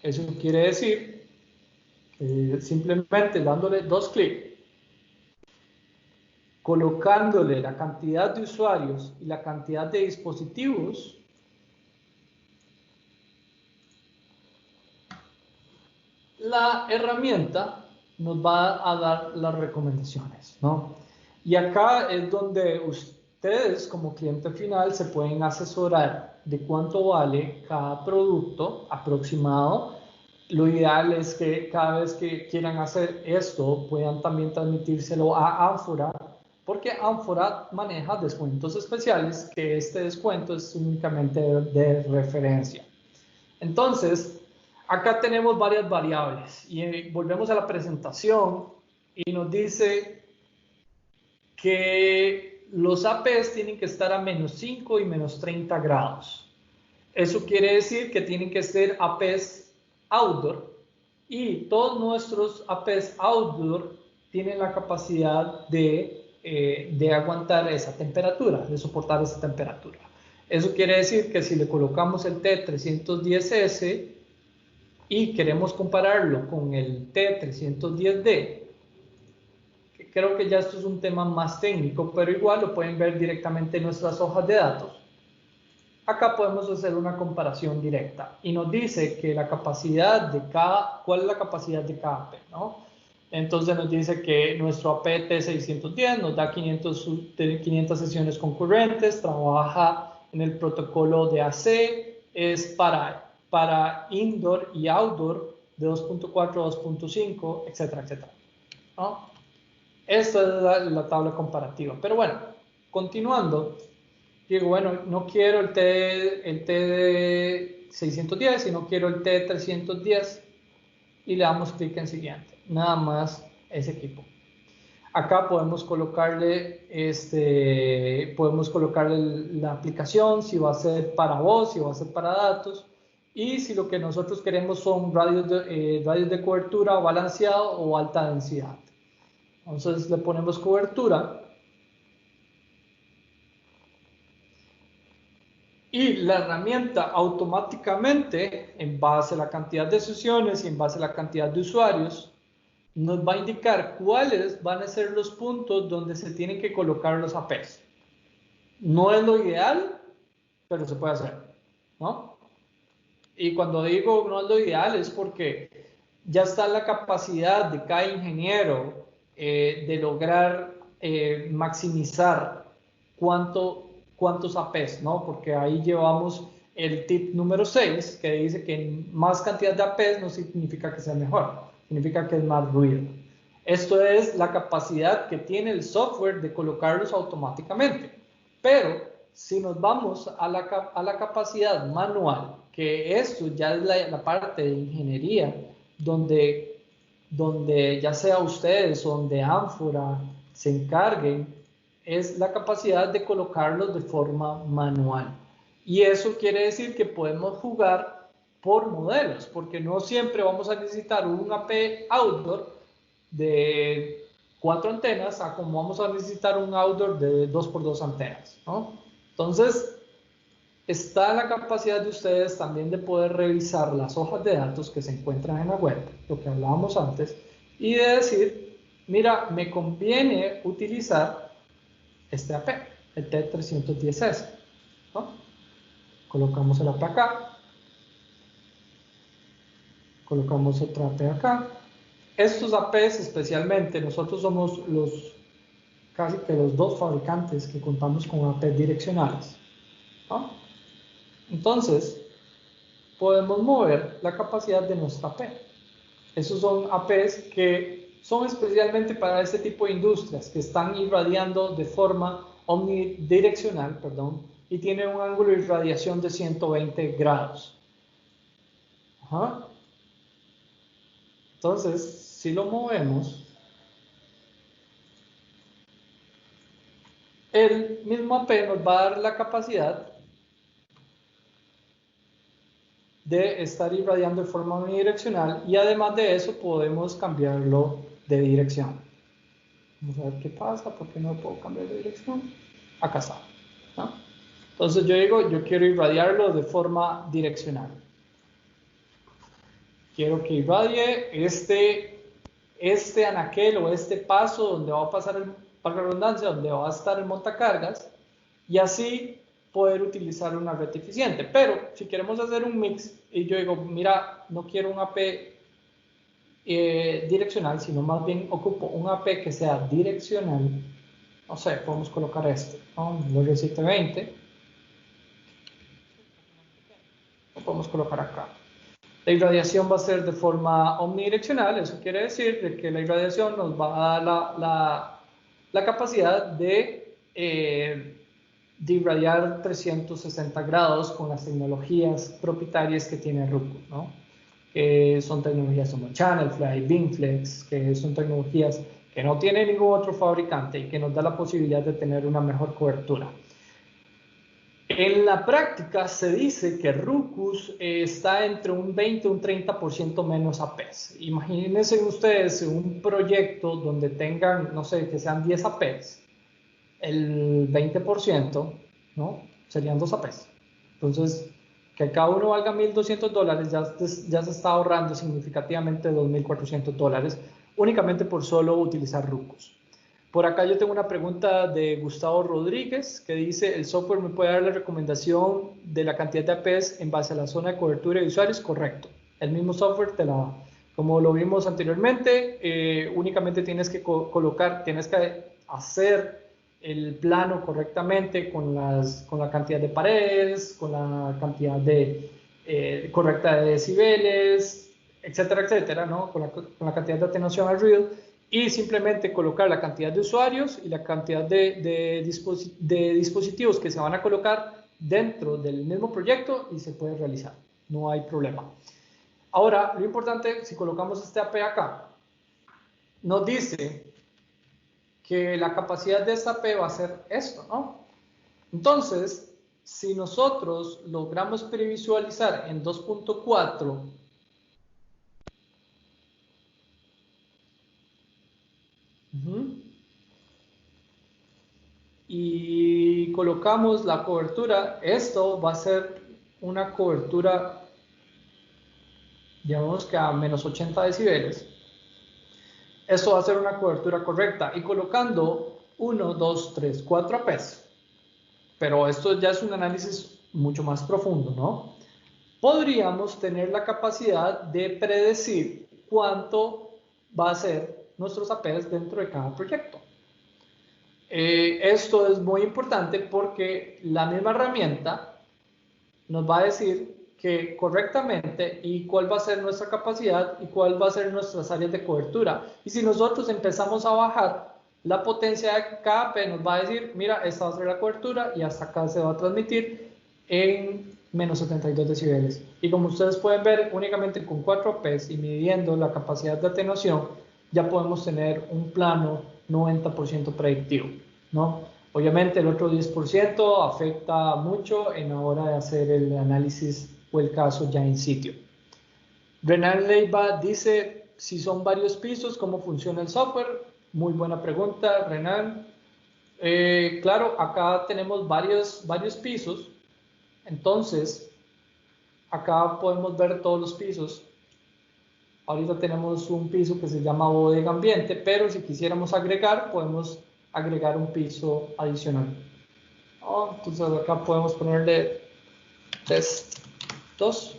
Eso quiere decir que simplemente dándole dos clics, colocándole la cantidad de usuarios y la cantidad de dispositivos, la herramienta nos va a dar las recomendaciones, ¿no? Y acá es donde ustedes como cliente final se pueden asesorar de cuánto vale cada producto aproximado. Lo ideal es que cada vez que quieran hacer esto puedan también transmitírselo a Amphora, porque Amphora maneja descuentos especiales, que este descuento es únicamente de referencia. Entonces, acá tenemos varias variables y volvemos a la presentación y nos dice que los APs tienen que estar a -5 y -30 grados. Eso quiere decir que tienen que ser APs outdoor, y todos nuestros APs outdoor tienen la capacidad de aguantar esa temperatura, de soportar esa temperatura. Eso quiere decir que si le colocamos el T310S y queremos compararlo con el T310D, creo que ya esto es un tema más técnico, pero igual lo pueden ver directamente en nuestras hojas de datos. Acá podemos hacer una comparación directa y nos dice que la capacidad de ¿cuál es la capacidad de cada AP, ¿no? Entonces nos dice que nuestro AP T610 nos da 500 sesiones concurrentes, trabaja en el protocolo de AC, es para indoor y outdoor de 2.4, 2.5, etcétera, etcétera, ¿no? Esta es la tabla comparativa. Pero bueno, continuando, digo, bueno, no quiero el T de 610, sino quiero el T de 310 y le damos clic en siguiente. Nada más ese equipo. Acá podemos colocarle, la aplicación, si va a ser para voz, si va a ser para datos, y si lo que nosotros queremos son radios de cobertura balanceado o alta densidad. Entonces le ponemos cobertura y la herramienta automáticamente, en base a la cantidad de sesiones y en base a la cantidad de usuarios, nos va a indicar cuáles van a ser los puntos donde se tienen que colocar los APs. No es lo ideal, pero se puede hacer, ¿no? Y cuando digo no es lo ideal es porque ya está la capacidad de cada ingeniero de lograr maximizar cuántos APs, ¿no? Porque ahí llevamos el tip número 6 que dice que más cantidad de APs no significa que sea mejor, significa que es más ruido. Esto es la capacidad que tiene el software de colocarlos automáticamente. Pero si nos vamos a la capacidad manual, que esto ya es la parte de ingeniería, donde ya sea ustedes o donde Ánfora se encarguen, es la capacidad de colocarlos de forma manual. Y eso quiere decir que podemos jugar por modelos, porque no siempre vamos a necesitar un AP outdoor de 4 antenas a como vamos a necesitar un outdoor de 2x2 antenas, ¿no? Entonces, está la capacidad de ustedes también de poder revisar las hojas de datos que se encuentran en la web, lo que hablábamos antes, y de decir, mira, me conviene utilizar este AP, el T310S, ¿no? Colocamos el AP acá, colocamos otra AP acá. Estos APs especialmente, nosotros somos casi que los 2 fabricantes que contamos con APs direccionales, ¿no? Entonces, podemos mover la capacidad de nuestra AP. Esos son APs que son especialmente para este tipo de industrias que están irradiando de forma omnidireccional, y tienen un ángulo de irradiación de 120 grados. Ajá. Entonces, si lo movemos, el mismo AP nos va a dar la capacidad de estar irradiando de forma unidireccional y además de eso podemos cambiarlo de dirección. Vamos a ver qué pasa, ¿por qué no puedo cambiar de dirección? Acá está, ¿no? Entonces yo digo, yo quiero irradiarlo de forma direccional. Quiero que irradie este anaquel o este paso donde va a pasar, para la redundancia, donde va a estar el montacargas y así poder utilizar una red eficiente. Pero si queremos hacer un mix y yo digo, mira, no quiero un AP direccional, sino más bien ocupo un AP que sea direccional, no sé, podemos colocar este, ¿no? El R720, lo podemos colocar acá. La irradiación va a ser de forma omnidireccional, eso quiere decir de que la irradiación nos va a dar la capacidad de irradiar 360 grados con las tecnologías propietarias que tiene Ruckus, ¿no? Que son tecnologías como Channelfly, Beamflex, que son tecnologías que no tiene ningún otro fabricante y que nos da la posibilidad de tener una mejor cobertura. En la práctica se dice que Ruckus está entre un 20 y un 30% menos APs. Imagínense ustedes un proyecto donde tengan, no sé, que sean 10 APs. El 20%, ¿no? Serían 2 APs. Entonces, que cada uno valga $1,200, ya se está ahorrando significativamente $2,400 únicamente por solo utilizar Ruckus. Por acá yo tengo una pregunta de Gustavo Rodríguez que dice, ¿el software me puede dar la recomendación de la cantidad de APs en base a la zona de cobertura de usuarios? Correcto. El mismo software te la da. Como lo vimos anteriormente, únicamente tienes que tienes que hacer el plano correctamente con la cantidad de paredes, con la cantidad correcta de decibeles, etcétera, etcétera, ¿no? Con la cantidad de atenuación al ruido. y simplemente colocar la cantidad de usuarios y la cantidad de dispositivos que se van a colocar dentro del mismo proyecto y se puede realizar, no hay problema. Ahora, lo importante, si colocamos este AP acá, nos dice que la capacidad de esta AP va a ser esto, ¿no? Entonces, si nosotros logramos previsualizar en 2.4 y colocamos la cobertura, esto va a ser una cobertura, digamos que a menos 80 decibeles. Esto va a ser una cobertura correcta. Y colocando 1, 2, 3, 4 APs, pero esto ya es un análisis mucho más profundo, ¿no? Podríamos tener la capacidad de predecir cuánto va a ser nuestros APs dentro de cada proyecto. Esto es muy importante porque la misma herramienta nos va a decir que correctamente y cuál va a ser nuestra capacidad y cuál va a ser nuestras áreas de cobertura. Y si nosotros empezamos a bajar la potencia de cada AP, nos va a decir, mira, esta va a ser la cobertura y hasta acá se va a transmitir en menos 72 decibeles. Y como ustedes pueden ver, únicamente con 4 APs y midiendo la capacidad de atenuación, ya podemos tener un plano 90% predictivo, ¿no? Obviamente el otro 10% afecta mucho en la hora de hacer el análisis o el caso ya in sitio. Renan Leiva dice, si son varios pisos, ¿cómo funciona el software? Muy buena pregunta, Renan. Claro, acá tenemos varios pisos, entonces acá podemos ver todos los pisos. Ahorita tenemos un piso que se llama bodega ambiente, pero si quisiéramos agregar, podemos agregar un piso adicional. Entonces acá podemos ponerle test 2.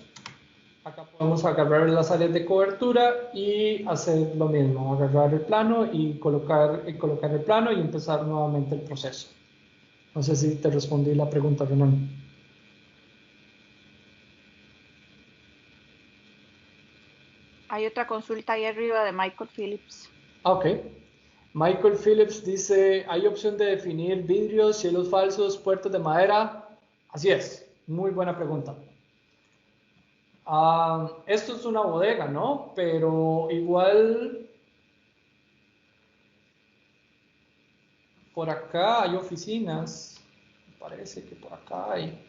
Acá podemos agarrar las áreas de cobertura y hacer lo mismo, agarrar el plano y colocar el plano y empezar nuevamente el proceso. No sé si te respondí la pregunta, Renan. Hay otra consulta ahí arriba de Michael Phillips. Ok. Michael Phillips dice, ¿hay opción de definir vidrios, cielos falsos, puertas de madera? Así es, muy buena pregunta. Esto es una bodega, ¿no? Pero igual por acá hay oficinas, me parece que por acá hay,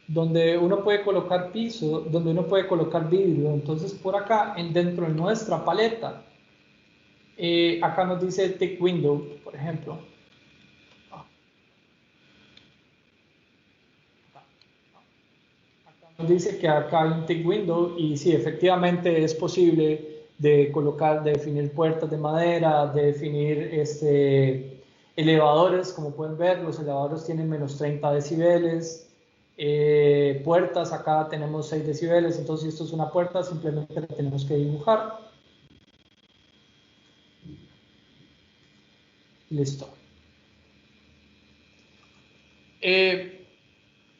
donde uno puede colocar piso, donde uno puede colocar vidrio. Entonces por acá, dentro de nuestra paleta, acá nos dice thick window, por ejemplo. Acá nos dice que acá hay un thick window y sí, efectivamente es posible de colocar, de definir puertas de madera, de definir elevadores. Como pueden ver, los elevadores tienen menos 30 decibeles. Puertas, acá tenemos 6 decibeles, entonces si esto es una puerta, simplemente la tenemos que dibujar. Listo.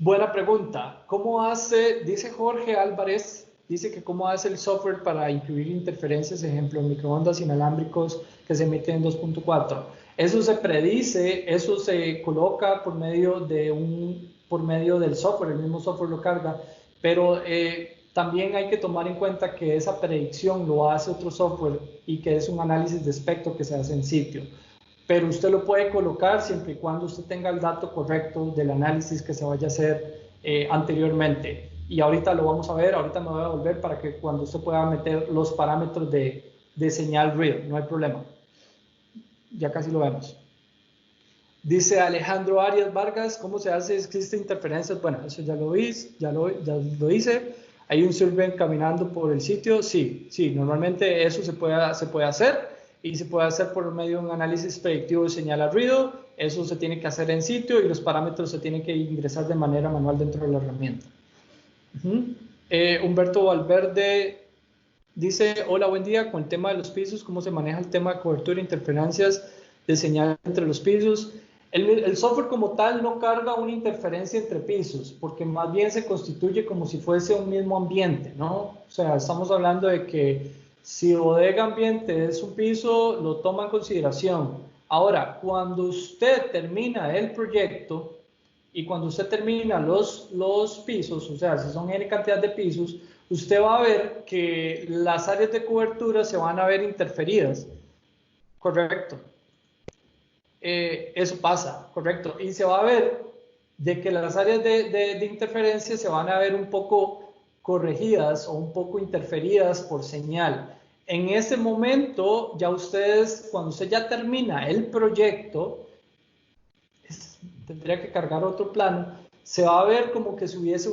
Buena pregunta. ¿Cómo hace, dice Jorge Álvarez, dice que cómo hace el software para incluir interferencias, ejemplo, microondas inalámbricos que se emiten en 2.4? Eso se predice, eso se coloca por medio del software, el mismo software lo carga, pero también hay que tomar en cuenta que esa predicción lo hace otro software y que es un análisis de espectro que se hace en sitio. Pero usted lo puede colocar siempre y cuando usted tenga el dato correcto del análisis que se vaya a hacer anteriormente. Y ahorita lo vamos a ver, ahorita me voy a volver para que cuando usted pueda meter los parámetros de señal real, no hay problema. Ya casi lo vemos. Dice Alejandro Arias Vargas, ¿cómo se hace? ¿Existen interferencias? Bueno, eso ya lo hice. ¿Hay un server caminando por el sitio? Sí, normalmente eso se puede hacer. Y se puede hacer por medio de un análisis predictivo de señal a ruido. Eso se tiene que hacer en sitio y los parámetros se tienen que ingresar de manera manual dentro de la herramienta. Humberto Valverde dice, hola, buen día, con el tema de los pisos, ¿cómo se maneja el tema de cobertura e interferencias de señal entre los pisos? El software como tal no carga una interferencia entre pisos, porque más bien se constituye como si fuese un mismo ambiente, ¿no? O sea, estamos hablando de que Si bodega ambiente es un piso, lo toma en consideración. Ahora, cuando usted termina el proyecto y cuando usted termina los pisos, o sea, si son N cantidad de pisos, usted va a ver que las áreas de cobertura se van a ver interferidas. Correcto. Eso pasa, correcto. Y se va a ver de que las áreas de interferencia se van a ver un poco corregidas o un poco interferidas por señal. En ese momento, ya ustedes, cuando usted ya termina el proyecto, tendría que cargar otro plano, se va a ver como que si hubiese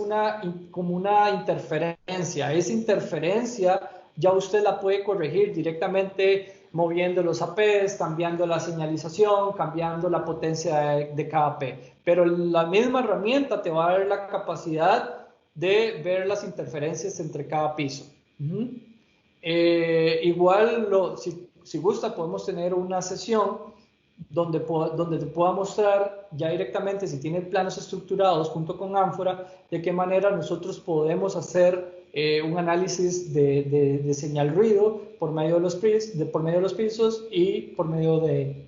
como una interferencia. Esa interferencia ya usted la puede corregir directamente moviendo los APs, cambiando la señalización, cambiando la potencia de cada AP. Pero la misma herramienta te va a dar la capacidad de ver las interferencias entre cada piso. Igual, si gusta, podemos tener una sesión donde te pueda mostrar ya directamente, si tiene planos estructurados junto con Ánfora, de qué manera nosotros podemos hacer un análisis de señal ruido por medio de los pisos y por medio de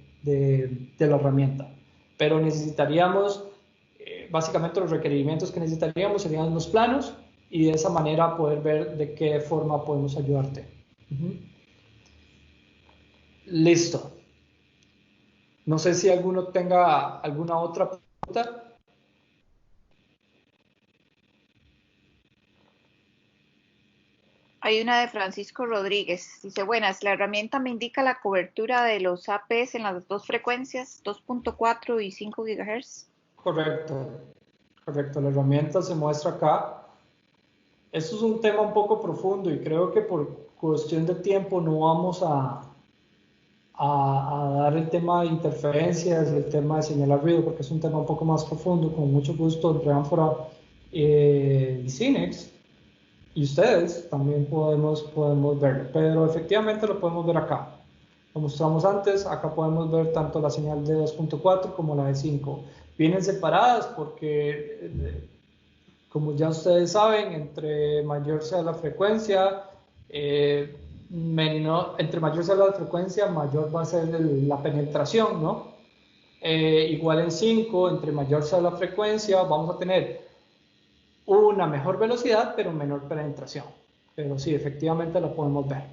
la herramienta. Pero necesitaríamos, básicamente los requerimientos que necesitaríamos serían los planos y de esa manera poder ver de qué forma podemos ayudarte. Listo. No sé si alguno tenga alguna otra pregunta. Hay una de Francisco Rodríguez. Dice, buenas, la herramienta me indica la cobertura de los APs en las dos frecuencias, 2.4 y 5 GHz. Correcto, correcto. La herramienta se muestra acá. Esto es un tema un poco profundo y creo que por cuestión de tiempo no vamos a dar el tema de interferencias, el tema de señalar ruido, porque es un tema un poco más profundo. Con mucho gusto entre Ánfora y Cinex y ustedes también podemos verlo, pero efectivamente lo podemos ver acá. Lo mostramos antes, acá podemos ver tanto la señal de 2.4 como la de 5. Vienen separadas porque, como ya ustedes saben, entre mayor sea la frecuencia, entre mayor sea la frecuencia, mayor va a ser la penetración, ¿no? Igual en 5, entre mayor sea la frecuencia, vamos a tener una mejor velocidad, pero menor penetración. Pero sí, efectivamente lo podemos ver.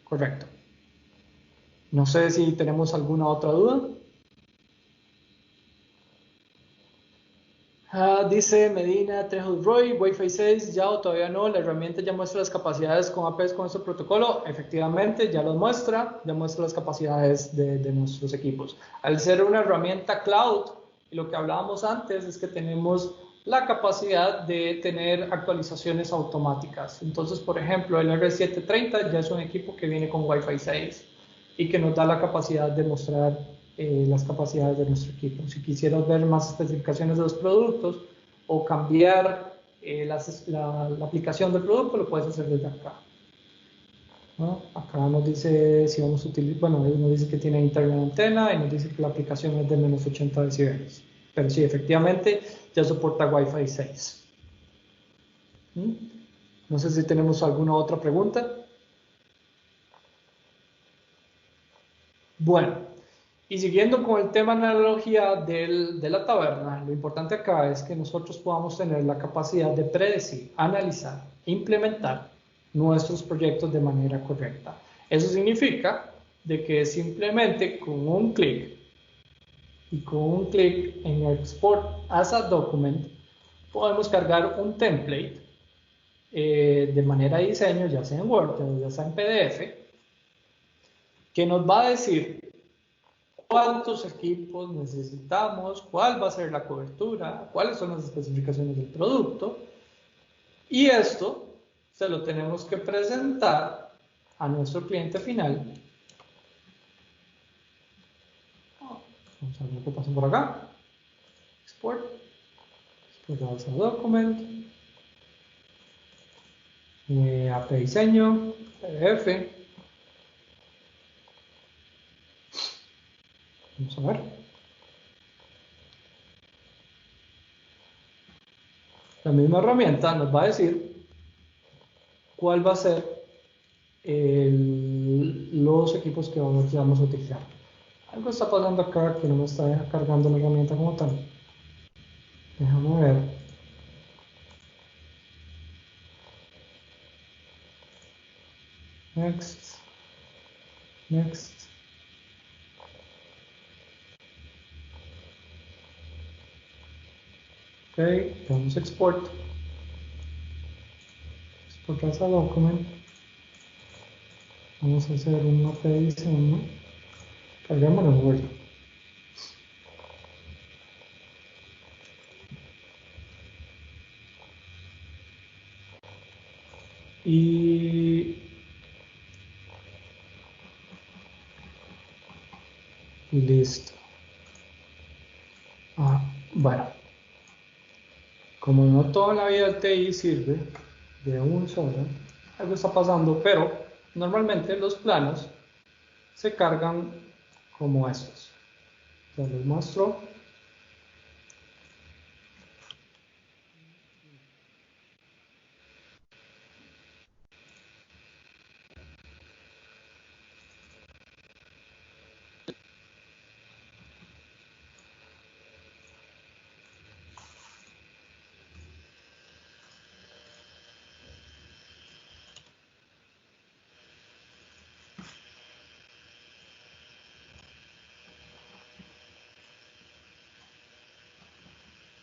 Correcto. No sé si tenemos alguna otra duda. Dice Medina Trejos Roy, Wi-Fi 6, ya o todavía no, la herramienta ya muestra las capacidades con APs con este protocolo. Efectivamente, ya los muestra, ya muestra las capacidades de nuestros equipos. Al ser una herramienta cloud, lo que hablábamos antes es que tenemos la capacidad de tener actualizaciones automáticas. Entonces, por ejemplo, el R730 ya es un equipo que viene con Wi-Fi 6 y que nos da la capacidad de mostrar las capacidades de nuestro equipo. Si quisieras ver más especificaciones de los productos o cambiar la aplicación del producto, lo puedes hacer desde acá. ¿No? Acá nos dice si vamos a utilizar, bueno, nos dice que tiene internet antena y nos dice que la aplicación es de menos 80 decibeles. Pero sí, efectivamente, ya soporta Wi-Fi 6. No sé si tenemos alguna otra pregunta. Bueno. Y siguiendo con el tema de analogía de la taberna, lo importante acá es que nosotros podamos tener la capacidad de predecir, analizar, implementar nuestros proyectos de manera correcta. Eso significa de que simplemente con un clic y con un clic en Export as a Document podemos cargar un template de manera de diseño, ya sea en Word o ya sea en PDF, que nos va a decir cuántos equipos necesitamos, cuál va a ser la cobertura, cuáles son las especificaciones del producto, y esto se lo tenemos que presentar a nuestro cliente final. Vamos a ver lo que pasa por acá. Export as a document, AP diseño, PDF. Vamos a ver. La misma herramienta nos va a decir cuál va a ser los equipos que vamos a utilizar. Algo está pasando acá que no me está cargando la herramienta como tal. Déjame ver. Next. Next. Ok, vamos a export. Export as a document. Vamos a hacer un mapa de diseño. Cargámoslo en Word. Y listo. Bueno, como no toda la vida el TI sirve de un solo, algo está pasando, pero normalmente los planos se cargan como estos. Ya les muestro.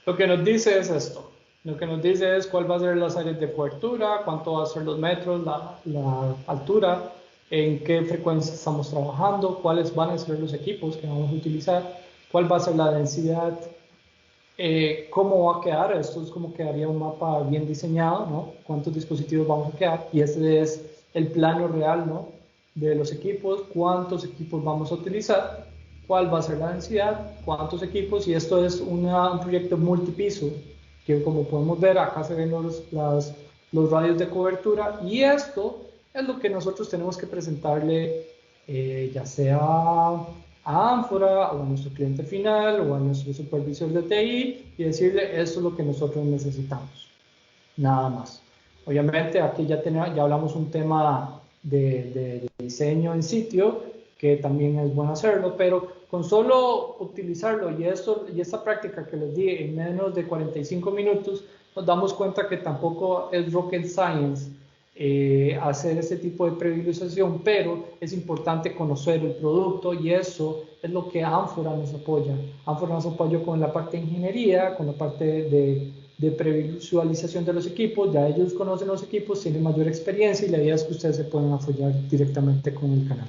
Lo que nos dice es esto. Lo que nos dice es cuál va a ser las áreas de cobertura, cuánto va a ser los metros, la altura, en qué frecuencia estamos trabajando, cuáles van a ser los equipos que vamos a utilizar, cuál va a ser la densidad, cómo va a quedar. Esto es como quedaría un mapa bien diseñado, ¿no? Cuántos dispositivos vamos a quedar. Y este es el plano real, ¿no? De los equipos, cuántos equipos vamos a utilizar, cuál va a ser la densidad, cuántos equipos, y esto es un proyecto multipiso, que como podemos ver acá se ven los radios de cobertura, y esto es lo que nosotros tenemos que presentarle, ya sea a Ánfora, o a nuestro cliente final, o a nuestro supervisor de TI, y decirle esto es lo que nosotros necesitamos, nada más. Obviamente aquí ya hablamos un tema de diseño en sitio, que también es bueno hacerlo, pero con solo utilizarlo y esta práctica que les di en menos de 45 minutos, nos damos cuenta que tampoco es rocket science hacer este tipo de previsualización, pero es importante conocer el producto, y eso es lo que Ánfora nos apoya. Ánfora nos apoya con la parte de ingeniería, con la parte de previsualización de los equipos. Ya ellos conocen los equipos, tienen mayor experiencia, y la idea es que ustedes se puedan apoyar directamente con el canal.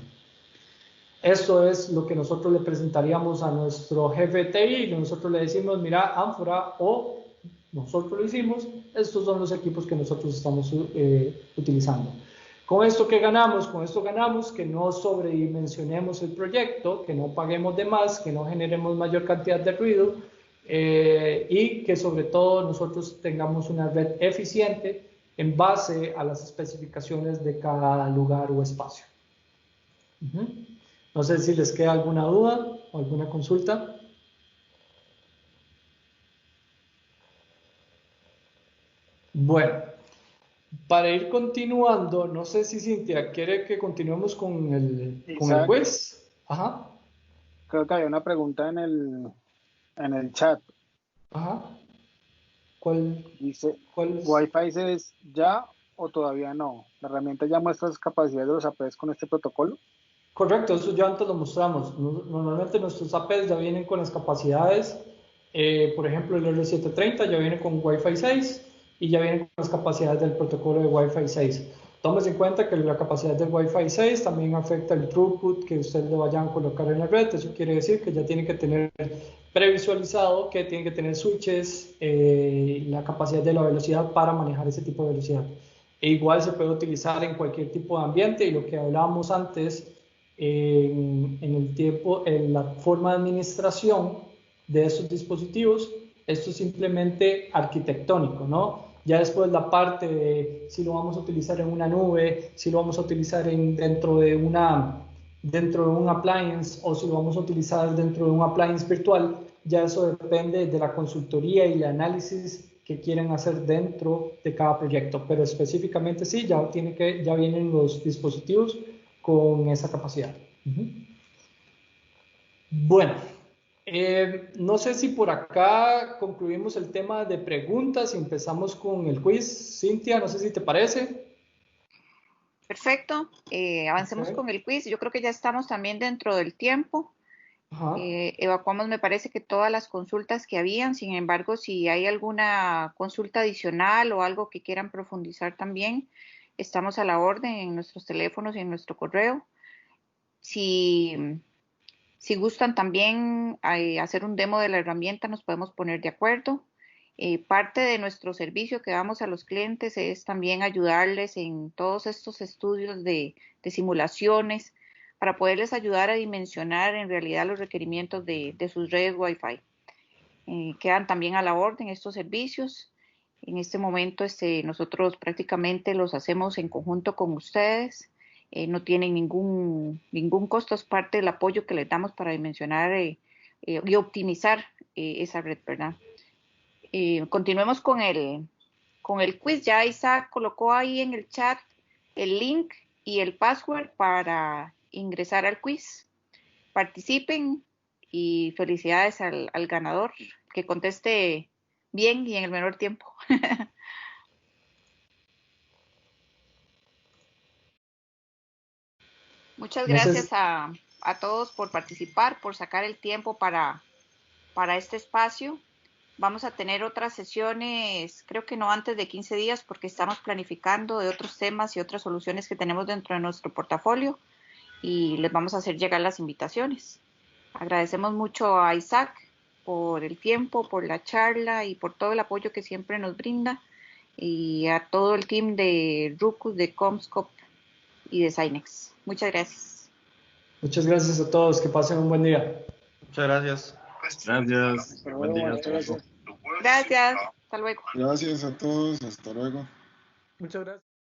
Esto es lo que nosotros le presentaríamos a nuestro jefe de TI, y nosotros le decimos, mira, Ánfora, o nosotros lo hicimos, estos son los equipos que nosotros estamos utilizando. ¿Con esto qué ganamos? Con esto ganamos que no sobredimensionemos el proyecto, que no paguemos de más, que no generemos mayor cantidad de ruido, y que sobre todo nosotros tengamos una red eficiente en base a las especificaciones de cada lugar o espacio. No sé si les queda alguna duda o alguna consulta. Bueno, para ir continuando, no sé si Cintia quiere que continuemos con el quiz. Ajá. Creo que había una pregunta en el chat. Ajá. ¿Cuál? Dice, ¿cuál es? ¿Wi-Fi es ya o todavía no? ¿La herramienta ya muestra las capacidades de los APs con este protocolo? Correcto, eso ya antes lo mostramos. Normalmente nuestros APs ya vienen con las capacidades, por ejemplo el R730 ya viene con Wi-Fi 6 y ya viene con las capacidades del protocolo de Wi-Fi 6. Tómese en cuenta que la capacidad del Wi-Fi 6 también afecta el throughput que ustedes le vayan a colocar en la red. Eso quiere decir que ya tiene que tener previsualizado que tiene que tener switches, la capacidad de la velocidad para manejar ese tipo de velocidad. E igual se puede utilizar en cualquier tipo de ambiente, y lo que hablábamos antes, en la forma de administración de esos dispositivos, esto es simplemente arquitectónico, ¿no? Ya después la parte de si lo vamos a utilizar en una nube, si lo vamos a utilizar dentro de un appliance, o si lo vamos a utilizar dentro de un appliance virtual, ya eso depende de la consultoría y el análisis que quieren hacer dentro de cada proyecto, pero específicamente sí, ya vienen los dispositivos con esa capacidad. Bueno, no sé si por acá concluimos el tema de preguntas y empezamos con el quiz. Cintia, no sé si te parece. Perfecto, avancemos con el quiz. Yo creo que ya estamos también dentro del tiempo. Evacuamos, me parece que todas las consultas que habían. Sin embargo, si hay alguna consulta adicional o algo que quieran profundizar también, estamos a la orden en nuestros teléfonos y en nuestro correo. Si gustan también hacer un demo de la herramienta, nos podemos poner de acuerdo. Parte de nuestro servicio que damos a los clientes es también ayudarles en todos estos estudios de simulaciones para poderles ayudar a dimensionar en realidad los requerimientos de sus redes Wi-Fi. Quedan también a la orden estos servicios. En este momento nosotros prácticamente los hacemos en conjunto con ustedes. No tienen ningún costo, es parte del apoyo que les damos para dimensionar y optimizar esa red, ¿verdad? Continuemos con el quiz. Ya Isaac colocó ahí en el chat el link y el password para ingresar al quiz. Participen y felicidades al ganador que conteste bien y en el menor tiempo. Muchas gracias a todos por participar, por sacar el tiempo para este espacio. Vamos a tener otras sesiones, creo que no antes de 15 días, porque estamos planificando de otros temas y otras soluciones que tenemos dentro de nuestro portafolio y les vamos a hacer llegar las invitaciones. Agradecemos mucho a Isaac por el tiempo, por la charla y por todo el apoyo que siempre nos brinda, y a todo el team de Ruckus, de Comscope y de Synex. Muchas gracias. Muchas gracias a todos, que pasen un buen día. Muchas gracias. Gracias. Buen día. Gracias. Hasta luego. Gracias a todos. Hasta luego. Muchas gracias.